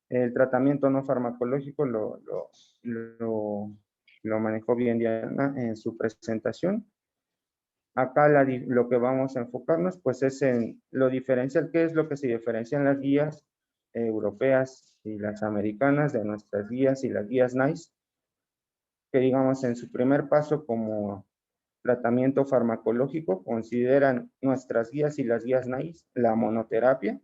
Speaker 1: El tratamiento no farmacológico lo manejó bien Diana en su presentación. Acá lo que vamos a enfocarnos pues es en lo diferencial, qué es lo que se diferencian las guías europeas y las americanas de nuestras guías y las guías NICE, que digamos en su primer paso como tratamiento farmacológico consideran nuestras guías y las guías NICE la monoterapia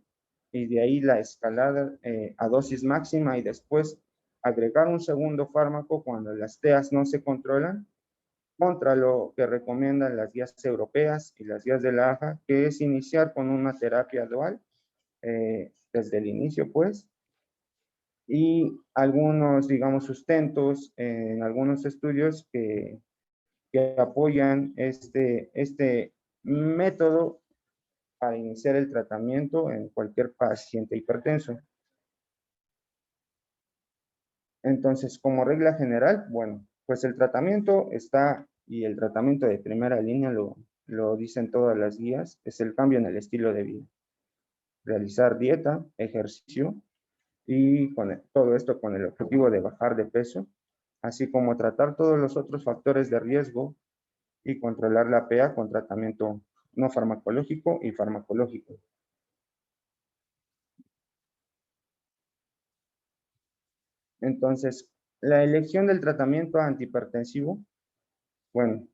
Speaker 1: y de ahí la escalada a dosis máxima y después agregar un segundo fármaco cuando las TEAs no se controlan, contra lo que recomiendan las guías europeas y las guías de la AJA, que es iniciar con una terapia dual desde el inicio, pues, y algunos, digamos, sustentos en algunos estudios que apoyan este método para iniciar el tratamiento en cualquier paciente hipertenso. Entonces, como regla general, bueno, pues el tratamiento está, y el tratamiento de primera línea lo dicen todas las guías, es el cambio en el estilo de vida. Realizar dieta, ejercicio, y todo esto con el objetivo de bajar de peso, así como tratar todos los otros factores de riesgo y controlar la PA con tratamiento no farmacológico y farmacológico. Entonces, la elección del tratamiento antihipertensivo, bueno,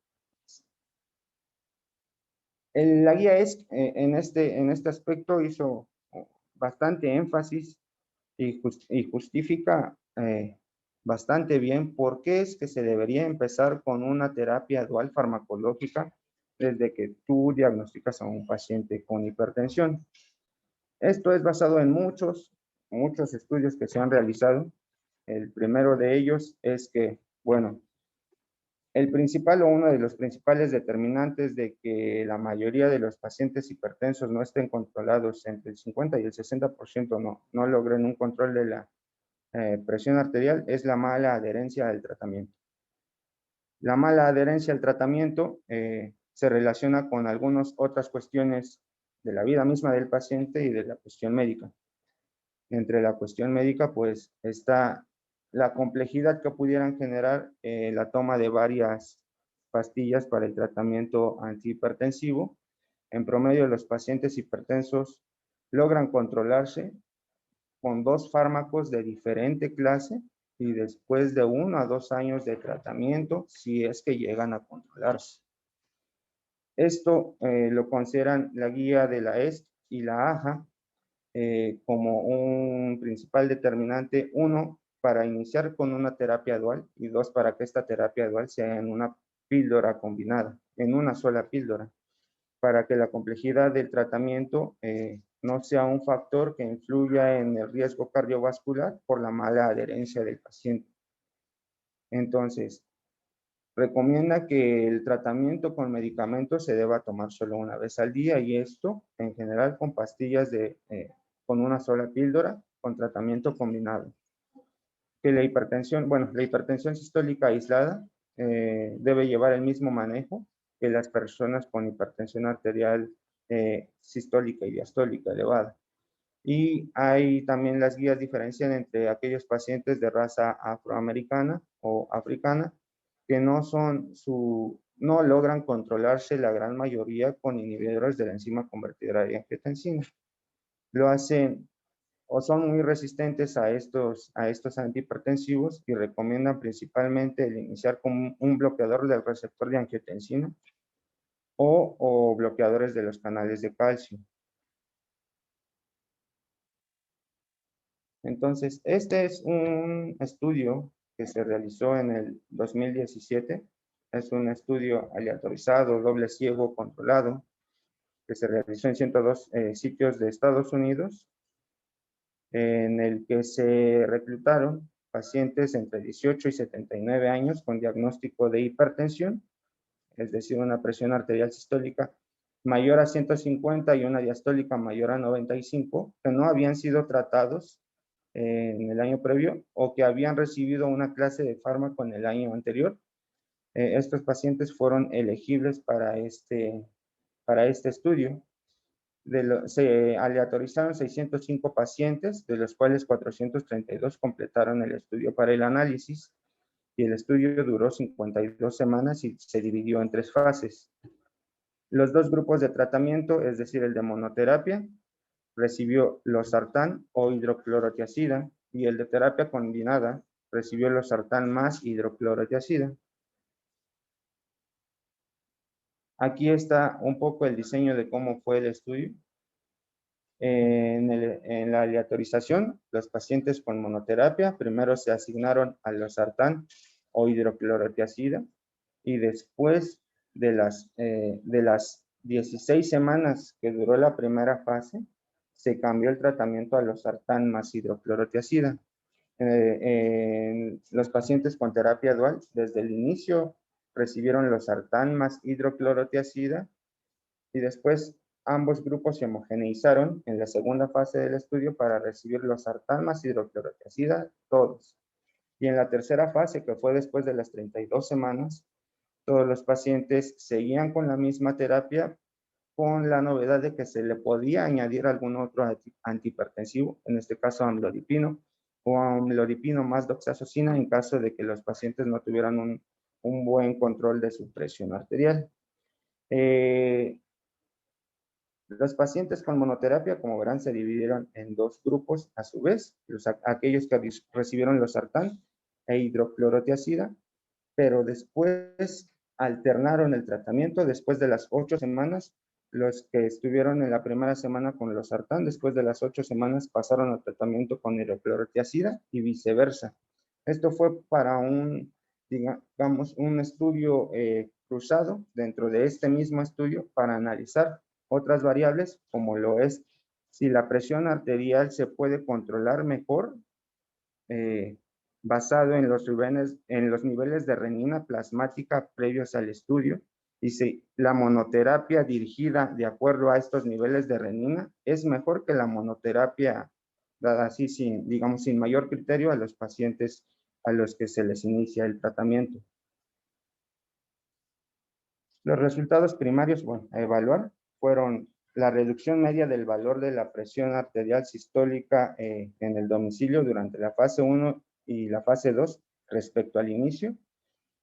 Speaker 1: La guía es, en este aspecto hizo bastante énfasis y justifica bastante bien por qué es que se debería empezar con una terapia dual farmacológica desde que tú diagnosticas a un paciente con hipertensión. Esto es basado en muchos estudios que se han realizado. El primero de ellos es que, bueno, el principal o uno de los principales determinantes de que la mayoría de los pacientes hipertensos no estén controlados, entre el 50 y el 60% no logren un control de la presión arterial, es la mala adherencia al tratamiento. La mala adherencia al tratamiento se relaciona con algunas otras cuestiones de la vida misma del paciente y de la cuestión médica. Entre la cuestión médica, pues, está la complejidad que pudieran generar la toma de varias pastillas para el tratamiento antihipertensivo. En promedio, los pacientes hipertensos logran controlarse con 2 fármacos de diferente clase y después de 1 a 2 años de tratamiento, si es que llegan a controlarse. Esto lo consideran la guía de la EST y la AHA como un principal determinante, 1, para iniciar con una terapia dual y 2, para que esta terapia dual sea en una píldora combinada, en una sola píldora, para que la complejidad del tratamiento no sea un factor que influya en el riesgo cardiovascular por la mala adherencia del paciente. Entonces, recomienda que el tratamiento con medicamentos se deba tomar solo una vez al día y esto en general con pastillas con una sola píldora con tratamiento combinado. Que la hipertensión, bueno, la hipertensión sistólica aislada debe llevar el mismo manejo que las personas con hipertensión arterial sistólica y diastólica elevada. Y hay también las guías diferencian entre aquellos pacientes de raza afroamericana o africana que no logran controlarse la gran mayoría con inhibidores de la enzima convertidora de angiotensina. Lo hacen o son muy resistentes a estos antihipertensivos y recomiendan principalmente el iniciar con un bloqueador del receptor de angiotensina o bloqueadores de los canales de calcio. Entonces, este es un estudio que se realizó en el 2017. Es un estudio aleatorizado, doble ciego, controlado, que se realizó en 102 sitios de Estados Unidos, en el que se reclutaron pacientes entre 18 y 79 años con diagnóstico de hipertensión, es decir, una presión arterial sistólica mayor a 150 y una diastólica mayor a 95, que no habían sido tratados en el año previo o que habían recibido una clase de fármaco en el año anterior. Estos pacientes fueron elegibles para este estudio. Se aleatorizaron 605 pacientes, de los cuales 432 completaron el estudio para el análisis, y el estudio duró 52 semanas y se dividió en 3 fases. Los 2 grupos de tratamiento, es decir, el de monoterapia, recibió losartán o hidroclorotiazida, y el de terapia combinada recibió losartán más hidroclorotiazida. Aquí está un poco el diseño de cómo fue el estudio. En la aleatorización, los pacientes con monoterapia primero se asignaron a losartán o hidroclorotiazida y después de las 16 semanas que duró la primera fase, se cambió el tratamiento a losartán más hidroclorotiazida. Los pacientes con terapia dual, desde el inicio recibieron losartán más hidroclorotiazida y después ambos grupos se homogeneizaron en la segunda fase del estudio para recibir losartán más hidroclorotiazida todos. Y en la tercera fase, que fue después de las 32 semanas, todos los pacientes seguían con la misma terapia, con la novedad de que se le podía añadir algún otro antihipertensivo, en este caso amlodipino, o amlodipino más doxazosina en caso de que los pacientes no tuvieran un buen control de su presión arterial. Los pacientes con monoterapia, como verán, se dividieron en 2 grupos a su vez, aquellos que recibieron losartán e hidroclorotiazida, pero después alternaron el tratamiento. Después de las 8 semanas, Los que estuvieron en la primera semana con losartán, después de las 8 semanas pasaron al tratamiento con hidroclorotiazida y viceversa. Esto fue para digamos, un estudio cruzado dentro de este mismo estudio para analizar otras variables, como lo es si la presión arterial se puede controlar mejor basado en los niveles de renina plasmática previos al estudio, y si la monoterapia dirigida de acuerdo a estos niveles de renina es mejor que la monoterapia dada así digamos, sin mayor criterio a los pacientes a los que se les inicia el tratamiento. Los resultados primarios, bueno, a evaluar fueron la reducción media del valor de la presión arterial sistólica en el domicilio durante la fase 1 y la fase 2 respecto al inicio,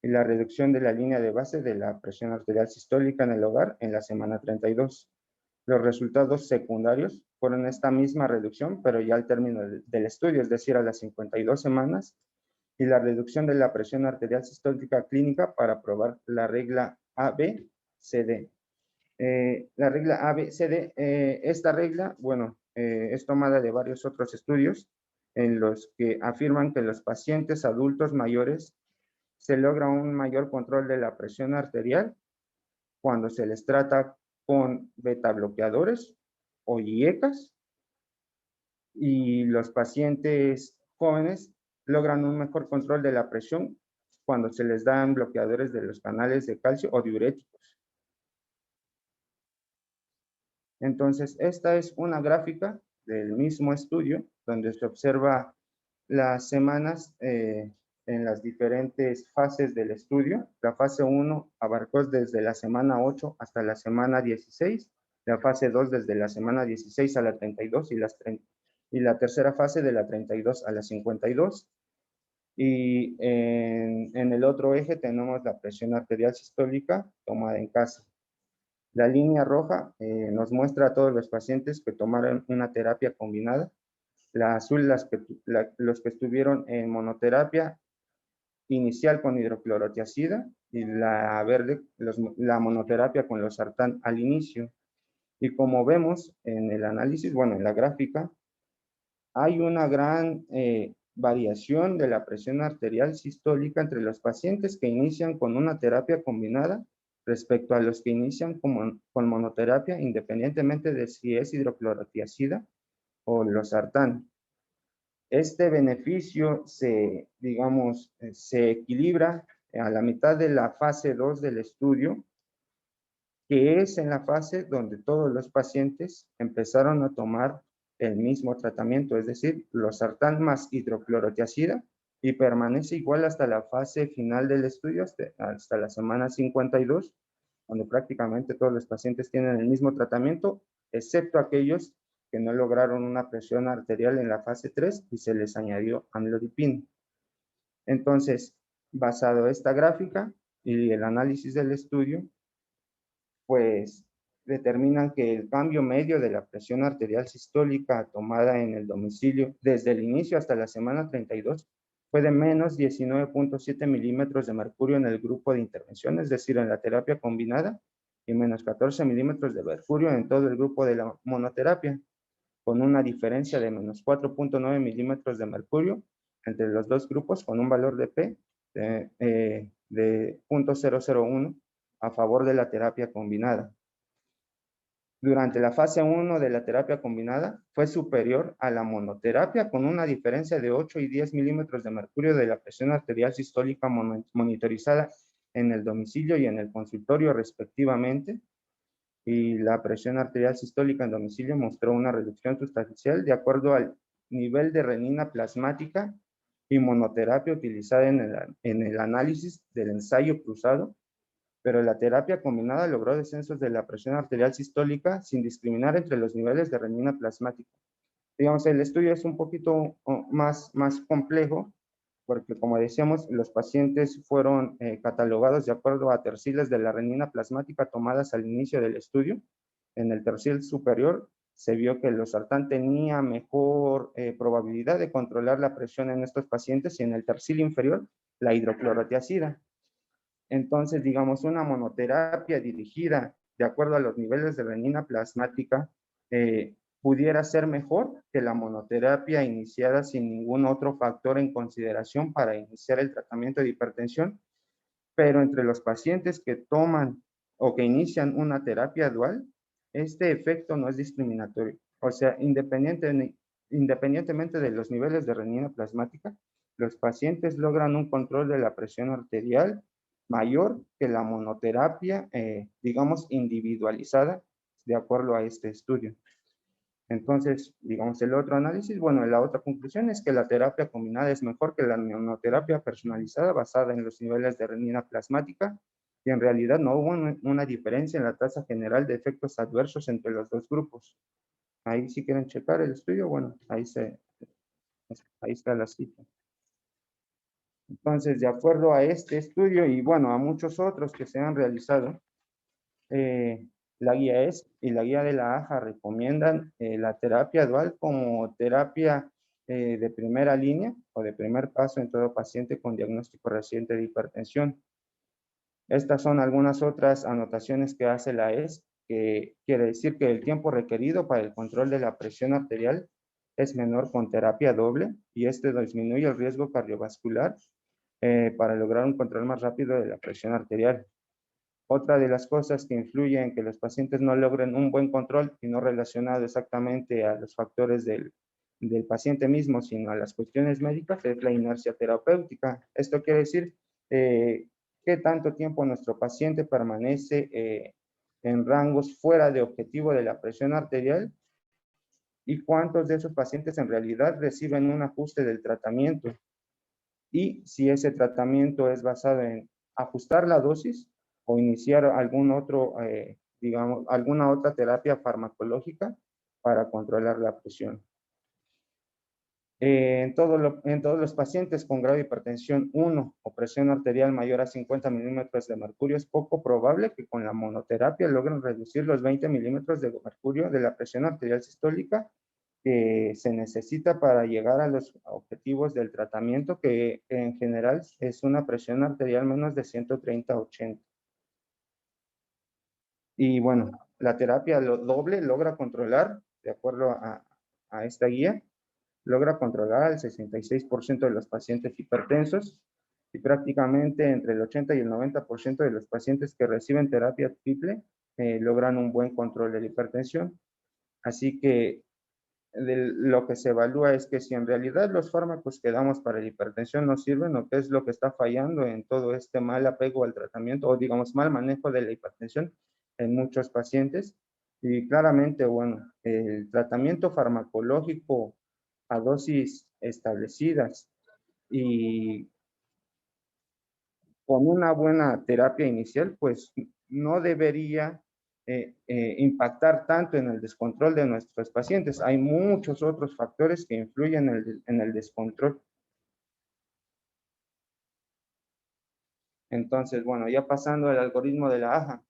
Speaker 1: y la reducción de la línea de base de la presión arterial sistólica en el hogar en la semana 32. Los resultados secundarios fueron esta misma reducción, pero ya al término del estudio, es decir, a las 52 semanas, y la reducción de la presión arterial sistólica clínica para probar la regla ABCD. La regla ABCD, esta regla, bueno, es tomada de varios otros estudios en los que afirman que los pacientes adultos mayores se logra un mayor control de la presión arterial cuando se les trata con beta bloqueadores o IECAS, y los pacientes jóvenes logran un mejor control de la presión cuando se les dan bloqueadores de los canales de calcio o diuréticos. Entonces, esta es una gráfica del mismo estudio donde se observa las semanas en las diferentes fases del estudio. La fase 1 abarcó desde la semana 8 hasta la semana 16, la fase 2 desde la semana 16 a la 32 y la tercera fase de la 32 a la 52. Y en el otro eje tenemos la presión arterial sistólica tomada en casa. La línea roja nos muestra a todos los pacientes que tomaron una terapia combinada. La azul, los que estuvieron en monoterapia inicial con hidroclorotiazida, y la verde, la monoterapia con losartán al inicio. Y como vemos en el análisis, bueno, en la gráfica, hay una gran variación de la presión arterial sistólica entre los pacientes que inician con una terapia combinada respecto a los que inician con monoterapia, independientemente de si es hidroclorotiazida o losartán. Este beneficio digamos, se equilibra a la mitad de la fase 2 del estudio, que es en la fase donde todos los pacientes empezaron a tomar el mismo tratamiento, es decir, losartán más hidroclorotiazida, y permanece igual hasta la fase final del estudio, hasta la semana 52, donde prácticamente todos los pacientes tienen el mismo tratamiento, excepto aquellos que no lograron una presión arterial en la fase 3 y se les añadió amlodipina. Entonces, basado en esta gráfica y el análisis del estudio, pues determinan que el cambio medio de la presión arterial sistólica tomada en el domicilio desde el inicio hasta la semana 32 fue de menos 19.7 milímetros de mercurio en el grupo de intervención, es decir, en la terapia combinada, y menos 14 milímetros de mercurio en todo el grupo de la monoterapia, con una diferencia de menos 4.9 milímetros de mercurio entre los dos grupos, con un valor de P de 0.001 a favor de la terapia combinada. Durante la fase 1 de la terapia combinada fue superior a la monoterapia, con una diferencia de 8 y 10 milímetros de mercurio de la presión arterial sistólica monitorizada en el domicilio y en el consultorio respectivamente, y la presión arterial sistólica en domicilio mostró una reducción sustancial de acuerdo al nivel de renina plasmática y monoterapia utilizada en el análisis del ensayo cruzado, pero la terapia combinada logró descensos de la presión arterial sistólica sin discriminar entre los niveles de renina plasmática. Digamos, el estudio es un poquito más complejo, porque como decíamos, los pacientes fueron catalogados de acuerdo a terciles de la renina plasmática tomadas al inicio del estudio. En el tercil superior se vio que el losartán tenía mejor probabilidad de controlar la presión en estos pacientes, y en el tercil inferior la hidroclorotiazida. Entonces, digamos, una monoterapia dirigida de acuerdo a los niveles de renina plasmática, pudiera ser mejor que la monoterapia iniciada sin ningún otro factor en consideración para iniciar el tratamiento de hipertensión, pero entre los pacientes que toman o que inician una terapia dual, este efecto no es discriminatorio. O sea, independientemente de los niveles de renina plasmática, los pacientes logran un control de la presión arterial mayor que la monoterapia, digamos, individualizada, de acuerdo a este estudio. Entonces, digamos, el otro análisis, bueno, la otra conclusión es que la terapia combinada es mejor que la monoterapia personalizada basada en los niveles de renina plasmática, y en realidad no hubo una diferencia en la tasa general de efectos adversos entre los dos grupos. Ahí si quieren checar el estudio, bueno, ahí está la cita. Entonces, de acuerdo a este estudio y bueno, a muchos otros que se han realizado, la guía y la guía de la AJA recomiendan la terapia dual como terapia de primera línea o de primer paso en todo paciente con diagnóstico reciente de hipertensión. Estas son algunas otras anotaciones que hace la ES, que quiere decir que el tiempo requerido para el control de la presión arterial es menor con terapia doble y este disminuye el riesgo cardiovascular para lograr un control más rápido de la presión arterial. Otra de las cosas que influyen en que los pacientes no logren un buen control y no relacionado exactamente a los factores del paciente mismo, sino a las cuestiones médicas, es la inercia terapéutica. Esto quiere decir qué tanto tiempo nuestro paciente permanece en rangos fuera de objetivo de la presión arterial y cuántos de esos pacientes en realidad reciben un ajuste del tratamiento. Y si ese tratamiento es basado en ajustar la dosis o iniciar algún otro, digamos, alguna otra terapia farmacológica para controlar la presión. En todos los pacientes con grado de hipertensión 1 o presión arterial mayor a 50 milímetros de mercurio, es poco probable que con la monoterapia logren reducir los 20 milímetros de mercurio de la presión arterial sistólica que se necesita para llegar a los objetivos del tratamiento, que en general es una presión arterial menos de 130/80. Y bueno, la terapia doble logra controlar, de acuerdo a esta guía, logra controlar al 66% de los pacientes hipertensos y prácticamente entre el 80 y el 90% de los pacientes que reciben terapia triple logran un buen control de la hipertensión. Así que lo que se evalúa es que si en realidad los fármacos que damos para la hipertensión no sirven o qué es lo que está fallando en todo este mal apego al tratamiento o digamos mal manejo de la hipertensión en muchos pacientes. Y claramente, bueno, el tratamiento farmacológico a dosis establecidas y con una buena terapia inicial, pues no debería impactar tanto en el descontrol de nuestros pacientes. Hay muchos otros factores que influyen en el descontrol. Entonces, bueno, ya pasando al algoritmo de la AJA.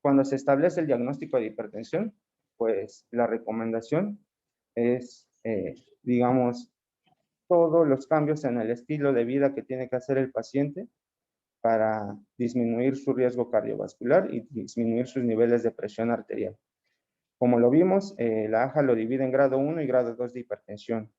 Speaker 1: Cuando se establece el diagnóstico de hipertensión, pues la recomendación es, digamos, todos los cambios en el estilo de vida que tiene que hacer el paciente para disminuir su riesgo cardiovascular y disminuir sus niveles de presión arterial. Como lo vimos, la AJA lo divide en grado 1 y grado 2 de hipertensión.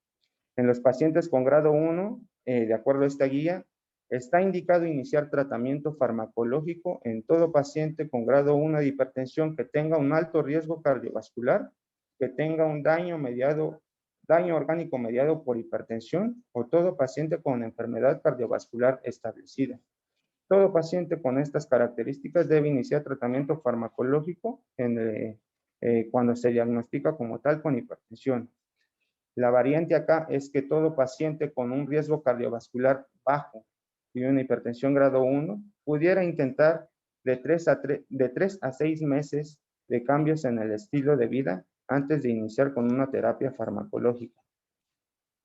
Speaker 1: En los pacientes con grado 1, de acuerdo a esta guía, está indicado iniciar tratamiento farmacológico en todo paciente con grado 1 de hipertensión que tenga un alto riesgo cardiovascular, que tenga un daño orgánico mediado por hipertensión o todo paciente con enfermedad cardiovascular establecida. Todo paciente con estas características debe iniciar tratamiento farmacológico cuando se diagnostica como tal con hipertensión. La variante acá es que todo paciente con un riesgo cardiovascular bajo y una hipertensión grado 1 pudiera intentar de 3 a 6 meses de cambios en el estilo de vida antes de iniciar con una terapia farmacológica.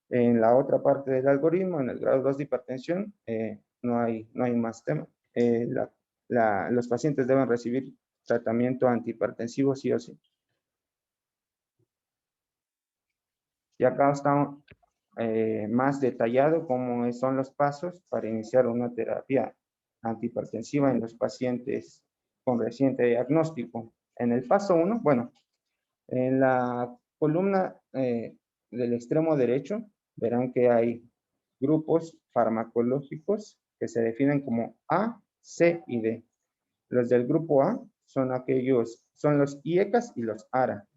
Speaker 1: En la otra parte del algoritmo, en el grado 2 de hipertensión, no hay más tema. Los pacientes deben recibir tratamiento antihipertensivo sí o sí. Y acá está más detallado cómo son los pasos para iniciar una terapia antihipertensiva en los pacientes con reciente diagnóstico. En el paso 1, bueno, en la columna del extremo derecho, verán que hay grupos farmacológicos que se definen como A, C y D. Los del grupo A son los IECAS y los ARA.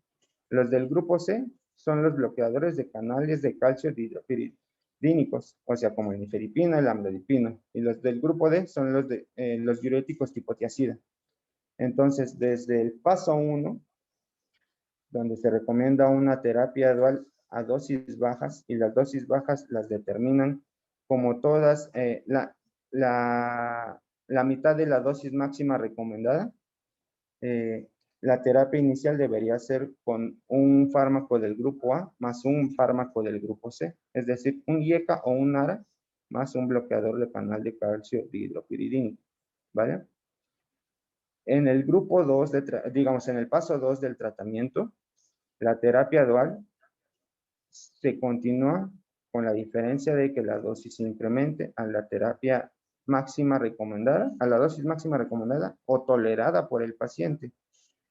Speaker 1: Los del grupo C son los bloqueadores de canales de calcio dihidropiridínicos, o sea, como el nifedipino, el amlodipino. Y los del grupo D son los diuréticos tipo tiazida. Entonces, desde el paso 1, donde se recomienda una terapia dual a dosis bajas, y las dosis bajas las determinan como todas la mitad de la dosis máxima recomendada. La terapia inicial debería ser con un fármaco del grupo A más un fármaco del grupo C, es decir, un IECA o un ARA más un bloqueador de canal de calcio dihidropiridínico, ¿vale? En el grupo 2, digamos, en el paso 2 del tratamiento, la terapia dual se continúa con la diferencia de que la dosis se incremente a la terapia máxima recomendada, a la dosis máxima recomendada o tolerada por el paciente.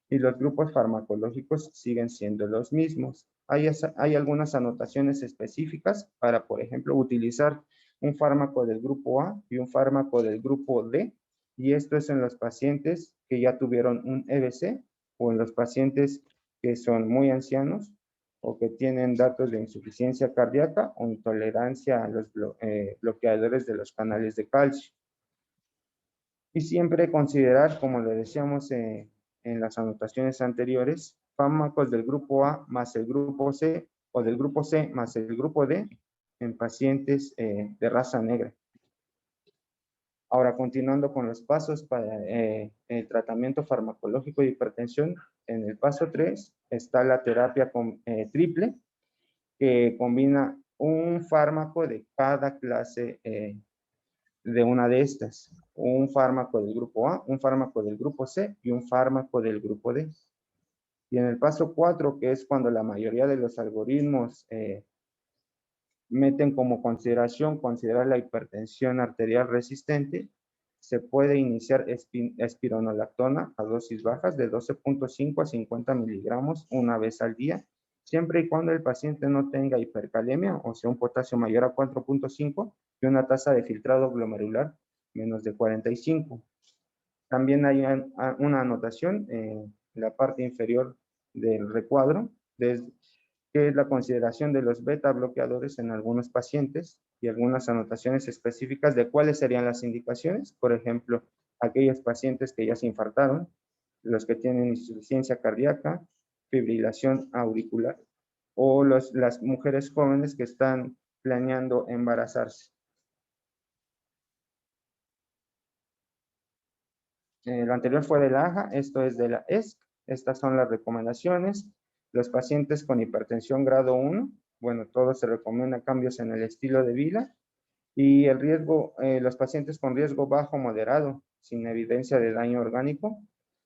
Speaker 1: Y los grupos farmacológicos siguen siendo los mismos. Hay algunas anotaciones específicas para, por ejemplo, utilizar un fármaco del grupo A y un fármaco del grupo D, y esto es en los pacientes que ya tuvieron un EBC o en los pacientes que son muy ancianos o que tienen datos de insuficiencia cardíaca o intolerancia a los bloqueadores de los canales de calcio. Y siempre considerar, como lo decíamos en las anotaciones anteriores, fármacos del grupo A más el grupo C o del grupo C más el grupo D en pacientes de raza negra. Ahora, continuando con los pasos para el tratamiento farmacológico de hipertensión, en el paso 3 está la terapia triple, que combina un fármaco de cada clase de una de estas. Un fármaco del grupo A, un fármaco del grupo C y un fármaco del grupo D. Y en el paso 4, que es cuando la mayoría de los algoritmos meten como considerar la hipertensión arterial resistente, se puede iniciar espironolactona a dosis bajas de 12.5 a 50 miligramos una vez al día, siempre y cuando el paciente no tenga hipercalemia, o sea, un potasio mayor a 4.5 y una tasa de filtrado glomerular menos de 45. También hay una anotación en la parte inferior del recuadro, que es la consideración de los beta bloqueadores en algunos pacientes y algunas anotaciones específicas de cuáles serían las indicaciones. Por ejemplo, aquellos pacientes que ya se infartaron, los que tienen insuficiencia cardíaca, fibrilación auricular o las mujeres jóvenes que están planeando embarazarse. Lo anterior fue de la AJA, esto es de la ESC. Estas son las recomendaciones. Los pacientes con hipertensión grado 1, bueno, todo se recomienda cambios en el estilo de vida. Y el riesgo, los pacientes con riesgo bajo moderado, sin evidencia de daño orgánico,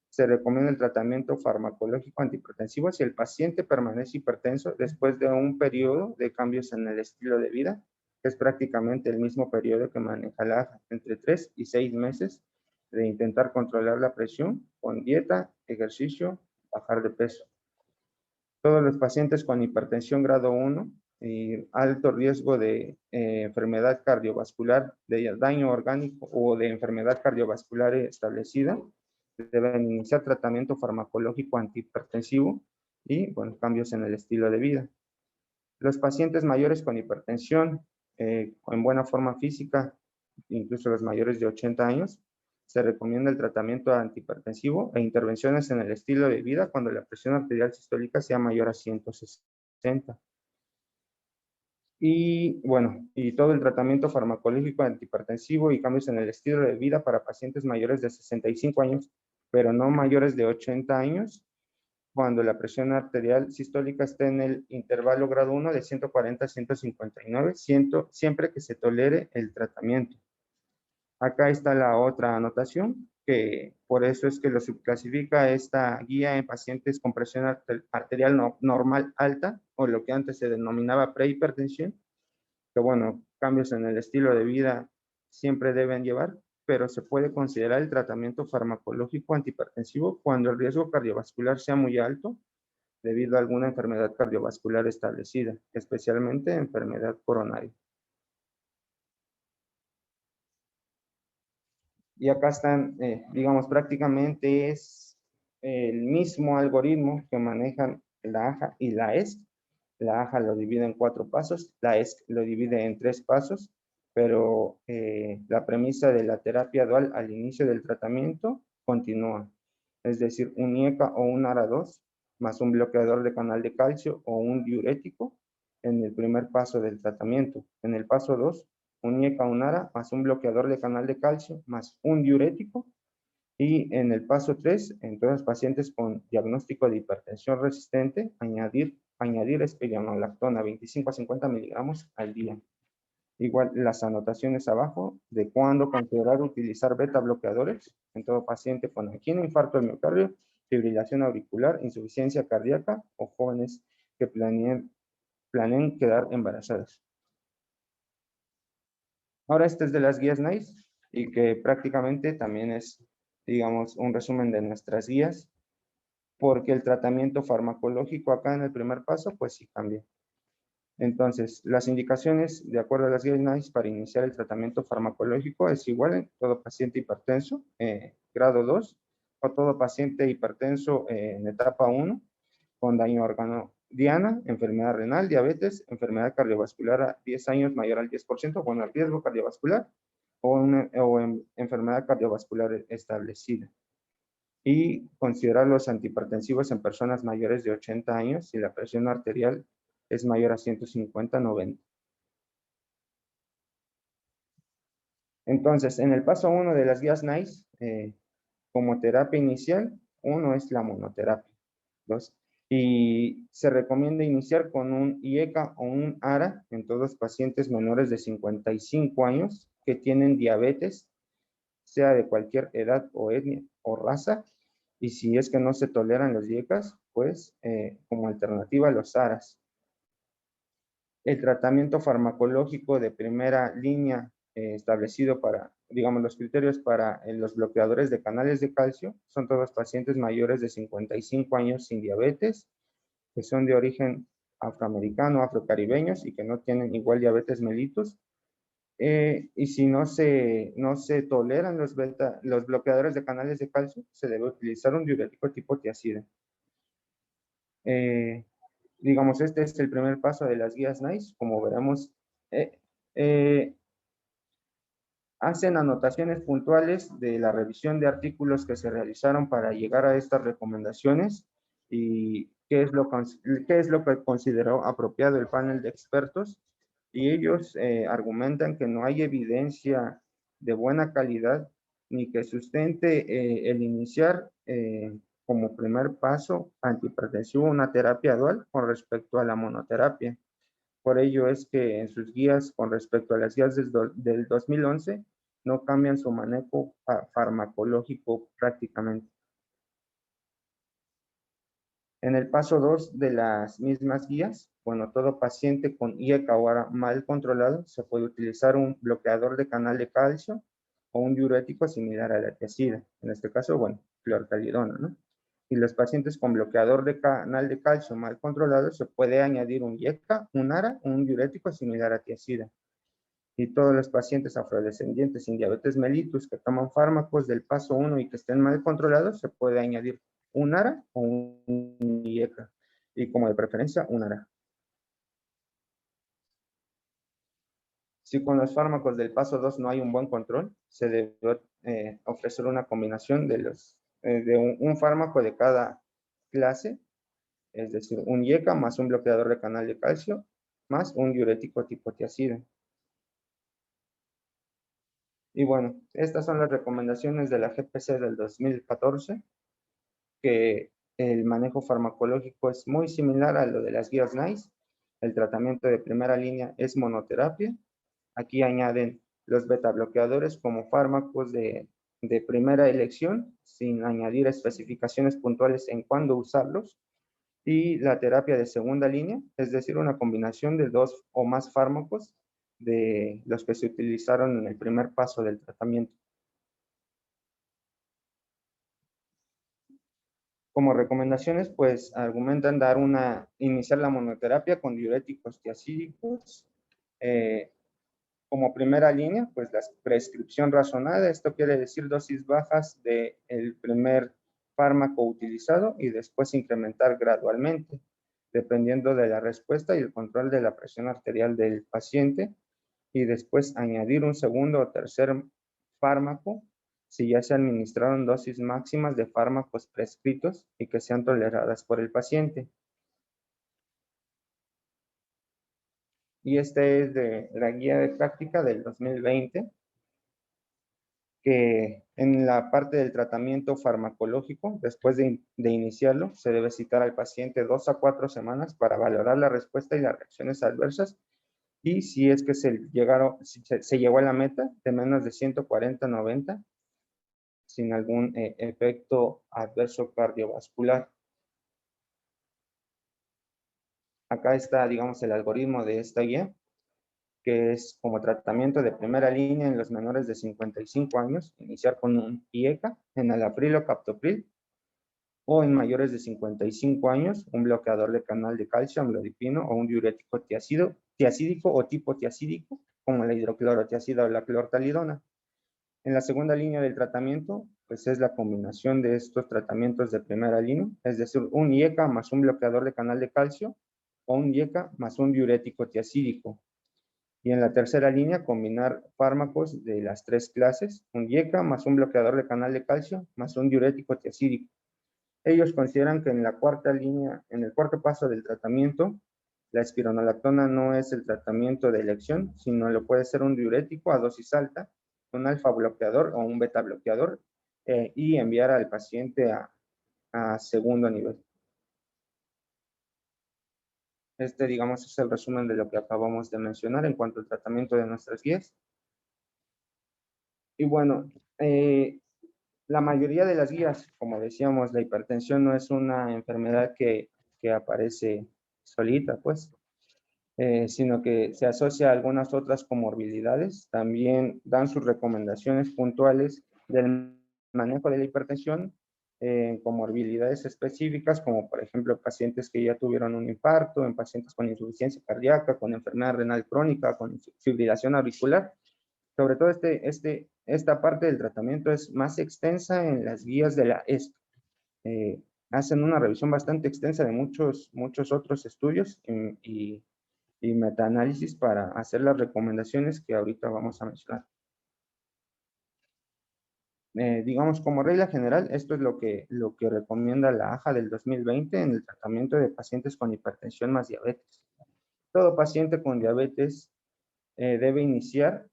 Speaker 1: se recomienda el tratamiento farmacológico antihipertensivo si el paciente permanece hipertenso después de un periodo de cambios en el estilo de vida, que es prácticamente el mismo periodo que maneja la AJA, entre 3 y 6 meses de intentar controlar la presión con dieta, ejercicio, bajar de peso. Todos los pacientes con hipertensión grado 1 y alto riesgo de enfermedad cardiovascular, de daño orgánico o de enfermedad cardiovascular establecida, deben iniciar tratamiento farmacológico antihipertensivo y, bueno, cambios en el estilo de vida. Los pacientes mayores con hipertensión, en buena forma física, incluso los mayores de 80 años, se recomienda el tratamiento antihipertensivo e intervenciones en el estilo de vida cuando la presión arterial sistólica sea mayor a 160. Y bueno, y todo el tratamiento farmacológico antihipertensivo y cambios en el estilo de vida para pacientes mayores de 65 años, pero no mayores de 80 años, cuando la presión arterial sistólica esté en el intervalo grado 1 de 140 a 159, siempre que se tolere el tratamiento. Acá está la otra anotación, que por eso es que lo subclasifica esta guía en pacientes con presión arterial normal alta, o lo que antes se denominaba prehipertensión, que bueno, cambios en el estilo de vida siempre deben llevar, pero se puede considerar el tratamiento farmacológico antihipertensivo cuando el riesgo cardiovascular sea muy alto debido a alguna enfermedad cardiovascular establecida, especialmente enfermedad coronaria. Y acá están, digamos, prácticamente es el mismo algoritmo que manejan la AJA y la ESC. La AJA lo divide en 4 pasos, la ESC lo divide en 3 pasos, pero la premisa de la terapia dual al inicio del tratamiento continúa. Es decir, un IECA o un ARA2 más un bloqueador de canal de calcio o un diurético en el primer paso del tratamiento. En el paso 2, un IECA, un ARA más un bloqueador de canal de calcio más un diurético. Y en el paso 3, en todos los pacientes con diagnóstico de hipertensión resistente, añadir espironolactona 25 a 50 miligramos al día. Igual las anotaciones abajo de cuándo considerar utilizar beta bloqueadores en todo paciente con angina, infarto del miocardio, fibrilación auricular, insuficiencia cardíaca o jóvenes que planeen quedar embarazadas. Ahora este es de las guías NICE y que prácticamente también es, digamos, un resumen de nuestras guías, porque el tratamiento farmacológico acá en el primer paso, pues sí cambia. Entonces, las indicaciones, de acuerdo a las guías NICE, para iniciar el tratamiento farmacológico es igual en todo paciente hipertenso, grado 2, o todo paciente hipertenso en etapa 1, con daño órgano diana, enfermedad renal, diabetes, enfermedad cardiovascular a 10 años mayor al 10%, bueno, el riesgo cardiovascular, o enfermedad cardiovascular establecida. Y considerar los antihipertensivos en personas mayores de 80 años si la presión arterial es mayor a 150/90. Entonces, en el paso 1 de las guías NICE, como terapia inicial, 1 es la monoterapia. 2, y se recomienda iniciar con un IECA o un ARA en todos los pacientes menores de 55 años que tienen diabetes, sea de cualquier edad o etnia o raza, y si es que no se toleran los IECAs, pues como alternativa los ARAs. El tratamiento farmacológico de primera línea establecido para, digamos, los criterios para los bloqueadores de canales de calcio son todos pacientes mayores de 55 años sin diabetes, que son de origen afroamericano, afrocaribeños y que no tienen igual diabetes mellitus. Y si no se toleran los bloqueadores de canales de calcio, se debe utilizar un diurético tipo tiazida. Digamos, este es el primer paso de las guías NICE. Como veremos, hacen anotaciones puntuales de la revisión de artículos que se realizaron para llegar a estas recomendaciones y qué es lo que consideró apropiado el panel de expertos. Y ellos argumentan que no hay evidencia de buena calidad ni que sustente el iniciar como primer paso antihipertensivo una terapia dual con respecto a la monoterapia. Por ello es que en sus guías con respecto a las guías del 2011 no cambian su manejo farmacológico prácticamente. En el paso 2 de las mismas guías, bueno, todo paciente con IECA o ARA mal controlado se puede utilizar un bloqueador de canal de calcio o un diurético similar a la tiazida. En este caso, bueno, clortalidona, ¿no? Y los pacientes con bloqueador de canal de calcio mal controlado se puede añadir un IECA, un ARA, un diurético similar a tiazida. Y todos los pacientes afrodescendientes sin diabetes mellitus que toman fármacos del paso 1 y que estén mal controlados, se puede añadir un ARA o un IECA. Y como de preferencia, un ARA. Si con los fármacos del paso 2 no hay un buen control, se debe ofrecer una combinación de un fármaco de cada clase, es decir, un IECA más un bloqueador de canal de calcio, más un diurético tipo tiazida. Y bueno, estas son las recomendaciones de la GPC del 2014, que el manejo farmacológico es muy similar a lo de las guías NICE. El tratamiento de primera línea es monoterapia. Aquí añaden los beta bloqueadores como fármacos de primera elección, sin añadir especificaciones puntuales en cuándo usarlos. Y la terapia de segunda línea, es decir, una combinación de 2 o más fármacos de los que se utilizaron en el primer paso del tratamiento. Como recomendaciones, pues argumentan iniciar la monoterapia con diuréticos tiacídicos. Como primera línea, pues la prescripción razonada, esto quiere decir dosis bajas del primer fármaco utilizado y después incrementar gradualmente, dependiendo de la respuesta y el control de la presión arterial del paciente, y después añadir un segundo o tercer fármaco si ya se administraron dosis máximas de fármacos prescritos y que sean toleradas por el paciente. Y este es de la guía de práctica del 2020, que en la parte del tratamiento farmacológico, después de iniciarlo, se debe citar al paciente 2 a 4 semanas para valorar la respuesta y las reacciones adversas, y si es que se llegó a la meta de menos de 140-90 sin algún efecto adverso cardiovascular. Acá está, digamos, el algoritmo de esta guía, que es como tratamiento de primera línea en los menores de 55 años, iniciar con un IECA, enalapril o captopril, o en mayores de 55 años, un bloqueador de canal de calcio, amlodipino, o un diurético tiacídico o tipo tiacídico, como la hidroclorotiazida o la clortalidona. En la segunda línea del tratamiento, pues es la combinación de estos tratamientos de primera línea, es decir, un IECA más un bloqueador de canal de calcio, o un IECA más un diurético tiacídico. Y en la tercera línea, combinar fármacos de las tres clases, un IECA más un bloqueador de canal de calcio más un diurético tiacídico. Ellos consideran que en la cuarta línea, en el cuarto paso del tratamiento, la espironolactona no es el tratamiento de elección, sino lo puede ser un diurético a dosis alta, un alfa bloqueador o un beta bloqueador, y enviar al paciente a segundo nivel. Este, digamos, es el resumen de lo que acabamos de mencionar en cuanto al tratamiento de nuestras guías. Y bueno, la mayoría de las guías, como decíamos, la hipertensión no es una enfermedad que aparece solita, pues, sino que se asocia a algunas otras comorbilidades. También dan sus recomendaciones puntuales del manejo de la hipertensión en comorbilidades específicas, como por ejemplo pacientes que ya tuvieron un infarto, en pacientes con insuficiencia cardíaca, con enfermedad renal crónica, con fibrilación auricular. Sobre todo esta parte del tratamiento es más extensa en las guías de la ESP. Hacen una revisión bastante extensa de muchos otros estudios y metaanálisis para hacer las recomendaciones que ahorita vamos a mencionar. Digamos, como regla general, esto es lo que recomienda la AJA del 2020 en el tratamiento de pacientes con hipertensión más diabetes. Todo paciente con diabetes debe iniciar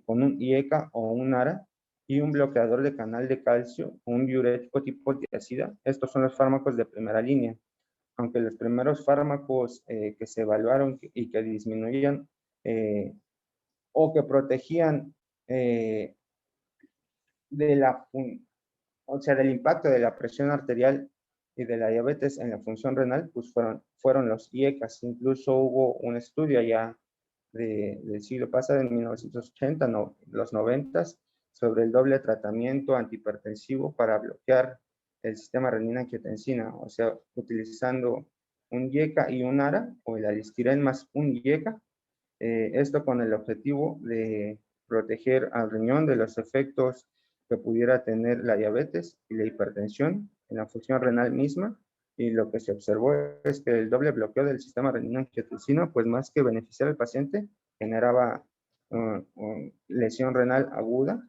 Speaker 1: con un IECA o un ARA y un bloqueador de canal de calcio o un diurético tipo tiacida. Estos son los fármacos de primera línea. Aunque los primeros fármacos que se evaluaron y que disminuían o que protegían del impacto de la presión arterial y de la diabetes en la función renal, pues fueron los IECAS. Incluso hubo un estudio ya del siglo pasado, en 1980, los 90, sobre el doble tratamiento antihipertensivo para bloquear el sistema renina-angiotensina, o sea, utilizando un IECA y un ARA, o el alistiren más un IECA, esto con el objetivo de proteger al riñón de los efectos que pudiera tener la diabetes y la hipertensión en la función renal misma. Y lo que se observó es que el doble bloqueo del sistema renina-angiotensina, pues más que beneficiar al paciente, generaba lesión renal aguda,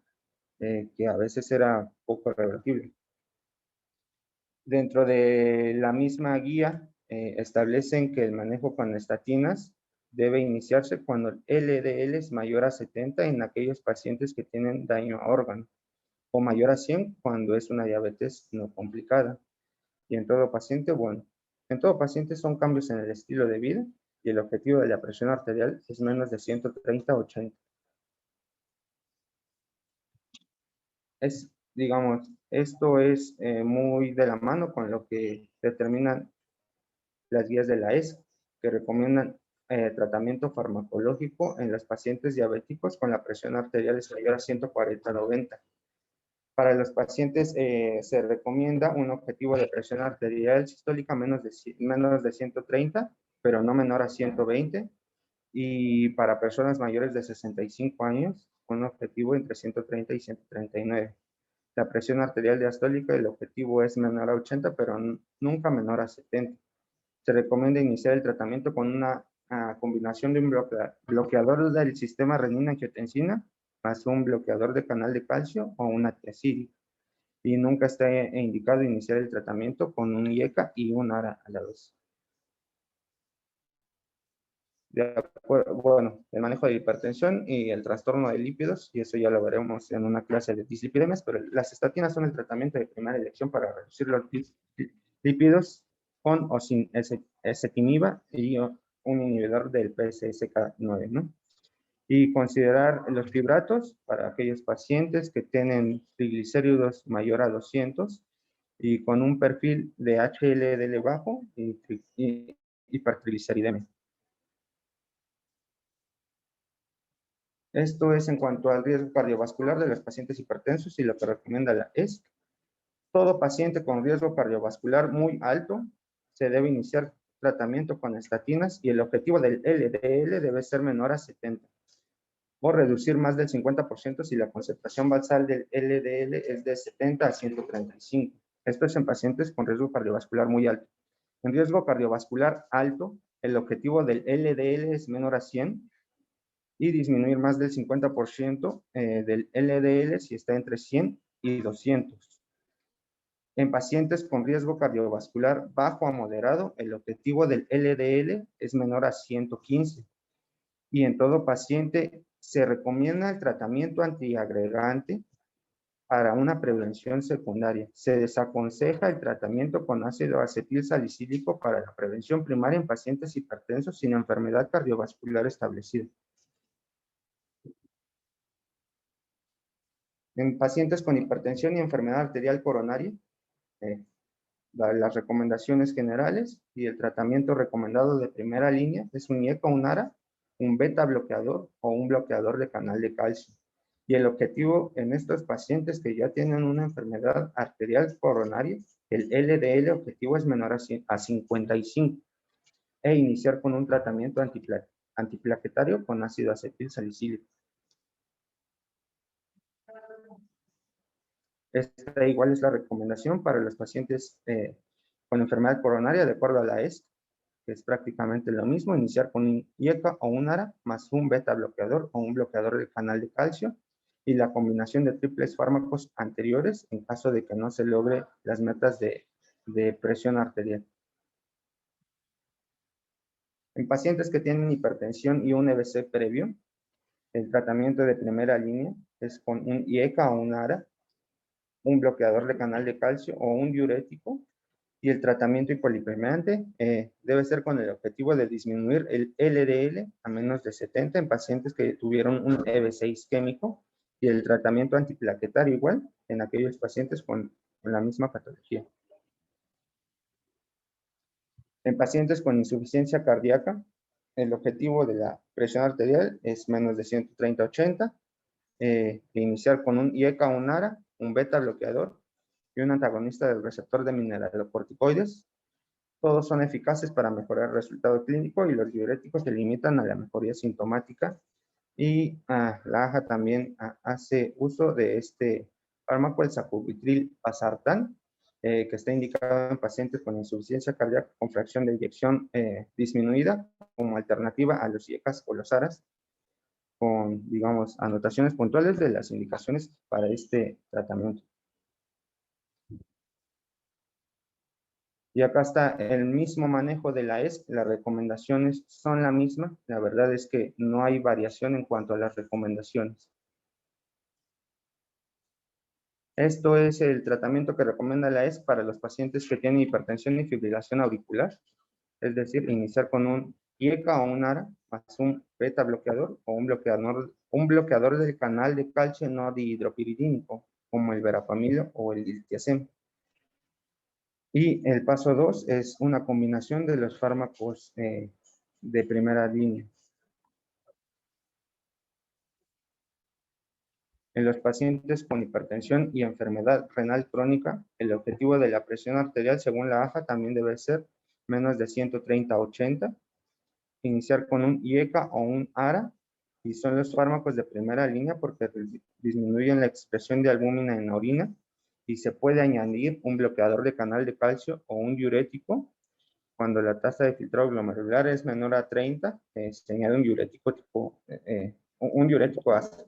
Speaker 1: que a veces era poco revertible. Dentro de la misma guía, establecen que el manejo con estatinas debe iniciarse cuando el LDL es mayor a 70 en aquellos pacientes que tienen daño a órgano, o mayor a 100 cuando es una diabetes no complicada. Y en todo paciente, bueno, en todo paciente son cambios en el estilo de vida y el objetivo de la presión arterial es menos de 130/80. Digamos, esto es muy de la mano con lo que determinan las guías de la ESC, que recomiendan tratamiento farmacológico en los pacientes diabéticos con la presión arterial mayor a 140/90. Para los pacientes se recomienda un objetivo de presión arterial sistólica menos de 130, pero no menor a 120. Y para personas mayores de 65 años, un objetivo entre 130 y 139. La presión arterial diastólica, el objetivo es menor a 80, pero nunca menor a 70. Se recomienda iniciar el tratamiento con una combinación de un bloqueador del sistema renina-angiotensina más un bloqueador de canal de calcio o una tiazida. Y nunca está indicado iniciar el tratamiento con un IECA y un ARA a la vez. Bueno, el manejo de hipertensión y el trastorno de lípidos, y eso ya lo veremos en una clase de dislipidemias, pero las estatinas son el tratamiento de primera elección para reducir los lípidos con o sin ezetimiba y un inhibidor del PCSK9, ¿no? Y considerar los fibratos para aquellos pacientes que tienen triglicéridos mayor a 200 y con un perfil de HLDL bajo y hipertrigliceridemia. Esto es en cuanto al riesgo cardiovascular de los pacientes hipertensos y lo que recomienda la ESC. Todo paciente con riesgo cardiovascular muy alto se debe iniciar tratamiento con estatinas y el objetivo del LDL debe ser menor a 70 o reducir más del 50% si la concentración basal del LDL es de 70 a 135. Esto es en pacientes con riesgo cardiovascular muy alto. En riesgo cardiovascular alto, el objetivo del LDL es menor a 100 y disminuir más del 50% del LDL si está entre 100 y 200. En pacientes con riesgo cardiovascular bajo a moderado, el objetivo del LDL es menor a 115. Y en todo paciente se recomienda el tratamiento antiagregante para una prevención secundaria. Se desaconseja el tratamiento con ácido acetil salicílico para la prevención primaria en pacientes hipertensos sin enfermedad cardiovascular establecida. En pacientes con hipertensión y enfermedad arterial coronaria, las recomendaciones generales y el tratamiento recomendado de primera línea es un IECA, un ARA, un beta bloqueador o un bloqueador de canal de calcio. Y el objetivo en estos pacientes que ya tienen una enfermedad arterial coronaria, el LDL objetivo es menor a 55 e iniciar con un tratamiento antiplaquetario con ácido acetil salicílico. Esta igual es la recomendación para los pacientes con enfermedad coronaria de acuerdo a la ESC, que es prácticamente lo mismo, iniciar con un IECA o un ARA más un beta bloqueador o un bloqueador del canal de calcio y la combinación de triples fármacos anteriores en caso de que no se logre las metas de presión arterial. En pacientes que tienen hipertensión y un EBC previo, el tratamiento de primera línea es con un IECA o un ARA, un bloqueador de canal de calcio o un diurético, y el tratamiento hipolipemiante debe ser con el objetivo de disminuir el LDL a menos de 70 en pacientes que tuvieron un EBC isquémico y el tratamiento antiplaquetario igual en aquellos pacientes con la misma patología. En pacientes con insuficiencia cardíaca, el objetivo de la presión arterial es menos de 130/80, iniciar con un IECA, un ARA, un beta bloqueador y un antagonista del receptor de mineralocorticoides. Todos son eficaces para mejorar el resultado clínico y los diuréticos se limitan a la mejoría sintomática. Y la AJA también hace uso de este fármaco, el sacubitril pasartán, que está indicado en pacientes con insuficiencia cardíaca con fracción de eyección disminuida como alternativa a los IECAs o los ARAs, con, digamos, anotaciones puntuales de las indicaciones para este tratamiento. Y acá está el mismo manejo de la ESC, las recomendaciones son la misma, la verdad es que no hay variación en cuanto a las recomendaciones. Esto es el tratamiento que recomienda la ESC para los pacientes que tienen hipertensión y fibrilación auricular, es decir, iniciar con un IECA o un ARA, más un beta bloqueador o un bloqueador del canal de calcio no dihidropiridínico, como el verapamil o el diltiazem. Y el paso 2 es una combinación de los fármacos de primera línea. En los pacientes con hipertensión y enfermedad renal crónica, el objetivo de la presión arterial según la AJA también debe ser menos de 130/80. Iniciar con un IECA o un ARA, y son los fármacos de primera línea porque disminuyen la expresión de albúmina en la orina, y se puede añadir un bloqueador de canal de calcio o un diurético. Cuando la tasa de filtrado glomerular es menor a 30, se añade un diurético un diurético ácido.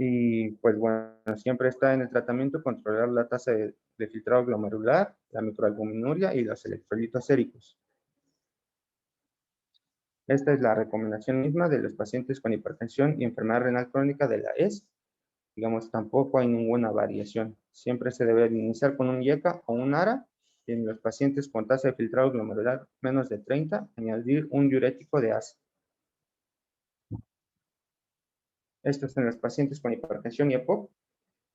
Speaker 1: Y pues bueno, siempre está en el tratamiento controlar la tasa de filtrado glomerular, la microalbuminuria y los electrolitos séricos. Esta es la recomendación misma de los pacientes con hipertensión y enfermedad renal crónica de la ES. Digamos, tampoco hay ninguna variación. Siempre se debe iniciar con un IECA o un ARA. Y en los pacientes con tasa de filtrado glomerular menos de 30, añadir un diurético de ácido. Esto es en los pacientes con hipertensión y EPOC,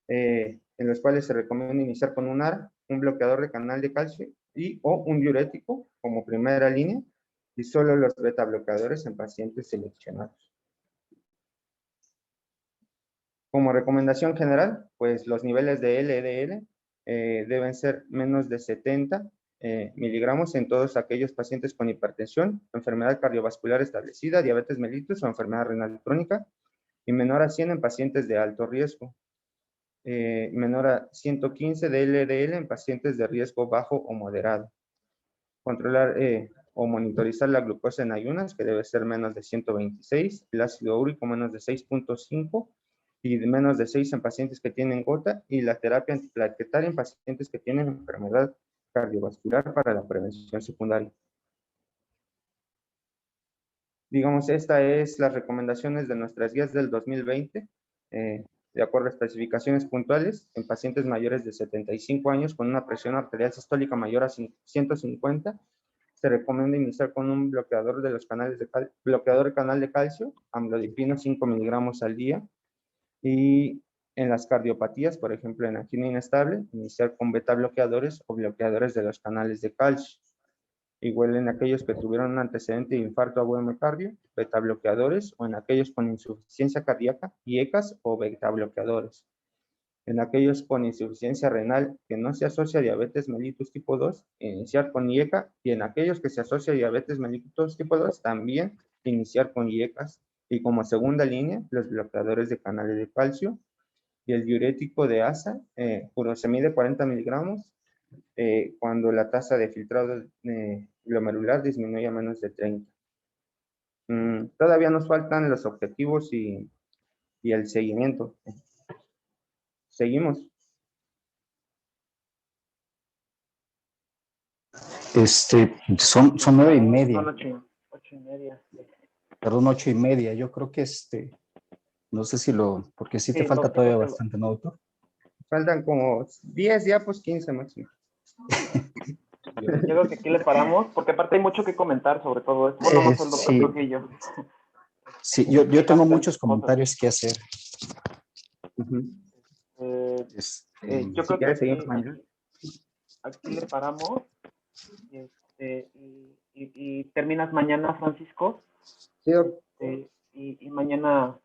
Speaker 1: en los cuales se recomienda iniciar con un ARA, un bloqueador de canal de calcio o un diurético como primera línea, y solo los beta bloqueadores en pacientes seleccionados. Como recomendación general, pues los niveles de LDL deben ser menos de 70 miligramos en todos aquellos pacientes con hipertensión, enfermedad cardiovascular establecida, diabetes mellitus o enfermedad renal crónica, y menor a 100 en pacientes de alto riesgo. Menor a 115 de LDL en pacientes de riesgo bajo o moderado. Controlar o monitorizar la glucosa en ayunas, que debe ser menos de 126, el ácido úrico menos de 6.5 y de menos de 6 en pacientes que tienen gota, y la terapia antiplaquetaria en pacientes que tienen enfermedad cardiovascular para la prevención secundaria. Digamos, esta es las recomendaciones de nuestras guías del 2020, de acuerdo a especificaciones puntuales. En pacientes mayores de 75 años con una presión arterial sistólica mayor a 150, se recomienda iniciar con un bloqueador de los canales bloqueador de canal de calcio, amlodipino 5 miligramos al día. Y en las cardiopatías, por ejemplo, en angina inestable, iniciar con beta bloqueadores o bloqueadores de los canales de calcio. Igual en aquellos que tuvieron un antecedente de infarto agudo de miocardio, beta bloqueadores, o en aquellos con insuficiencia cardíaca, IECAS o beta bloqueadores. En aquellos con insuficiencia renal que no se asocia a diabetes mellitus tipo 2, iniciar con IECA, y en aquellos que se asocia a diabetes mellitus tipo 2, también iniciar con IECAS. Y como segunda línea, los bloqueadores de canales de calcio y el diurético de ASA, furosemide de 40 miligramos, cuando la tasa de filtrado glomerular disminuye a menos de 30. Todavía nos faltan los objetivos y el seguimiento. Seguimos.
Speaker 4: Son 9:30.
Speaker 3: Son 8:30.
Speaker 4: Perdón, 8:30. Yo creo que no sé si porque sí te
Speaker 3: Sí,
Speaker 4: falta
Speaker 3: doctor,
Speaker 4: todavía
Speaker 3: doctor.
Speaker 4: bastante, ¿no, doctor?
Speaker 1: Faltan como 10 ya, pues 15 máximo.
Speaker 3: Yo creo que aquí le paramos, porque aparte hay mucho que comentar sobre todo esto. Bueno, no solo el
Speaker 4: Sí.
Speaker 3: doctor Trujillo.
Speaker 4: Sí, yo tengo muchos comentarios que hacer.
Speaker 3: Yo
Speaker 1: Si
Speaker 3: creo que
Speaker 1: quieres, seguimos mañana.
Speaker 3: aquí le paramos. Y terminas mañana, Francisco.
Speaker 1: Sí, doctor.
Speaker 3: Y mañana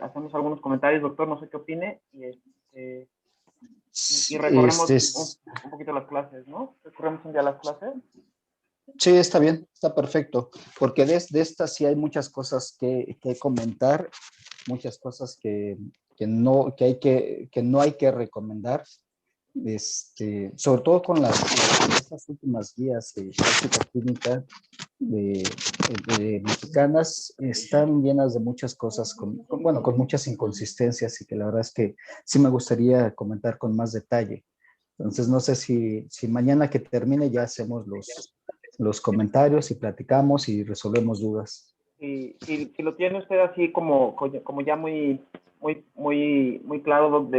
Speaker 3: hacemos algunos comentarios, doctor, no sé qué opine. Y recorremos un poquito las clases, ¿no? Recorremos un día las clases.
Speaker 4: Sí, está bien, está perfecto, porque de estas sí hay muchas cosas que comentar, muchas cosas que no hay que recomendar, sobre todo con estas últimas guías de práctica clínica de mexicanas, están llenas de muchas cosas, con muchas inconsistencias, y que la verdad es que sí me gustaría comentar con más detalle. Entonces, no sé si mañana que termine ya hacemos los comentarios y platicamos y resolvemos dudas.
Speaker 3: Y si lo tiene usted así como ya muy claro,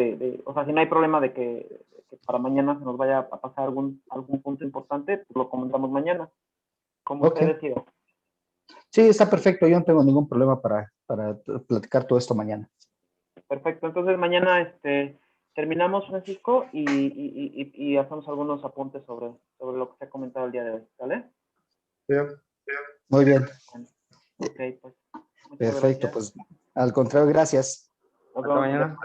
Speaker 3: o sea, si no hay problema de que para mañana se nos vaya a pasar algún punto importante, pues lo comentamos mañana, como usted decida.
Speaker 4: Sí, está perfecto, yo no tengo ningún problema para platicar todo esto mañana.
Speaker 3: Perfecto, entonces mañana terminamos, Francisco, y hacemos algunos apuntes sobre lo que se ha comentado el día de hoy, ¿vale?
Speaker 1: Sí.
Speaker 4: Muy bien.
Speaker 3: Ok, pues.
Speaker 4: Perfecto, pues al contrario, gracias.
Speaker 3: Nos
Speaker 1: Hasta
Speaker 3: vemos.
Speaker 1: mañana.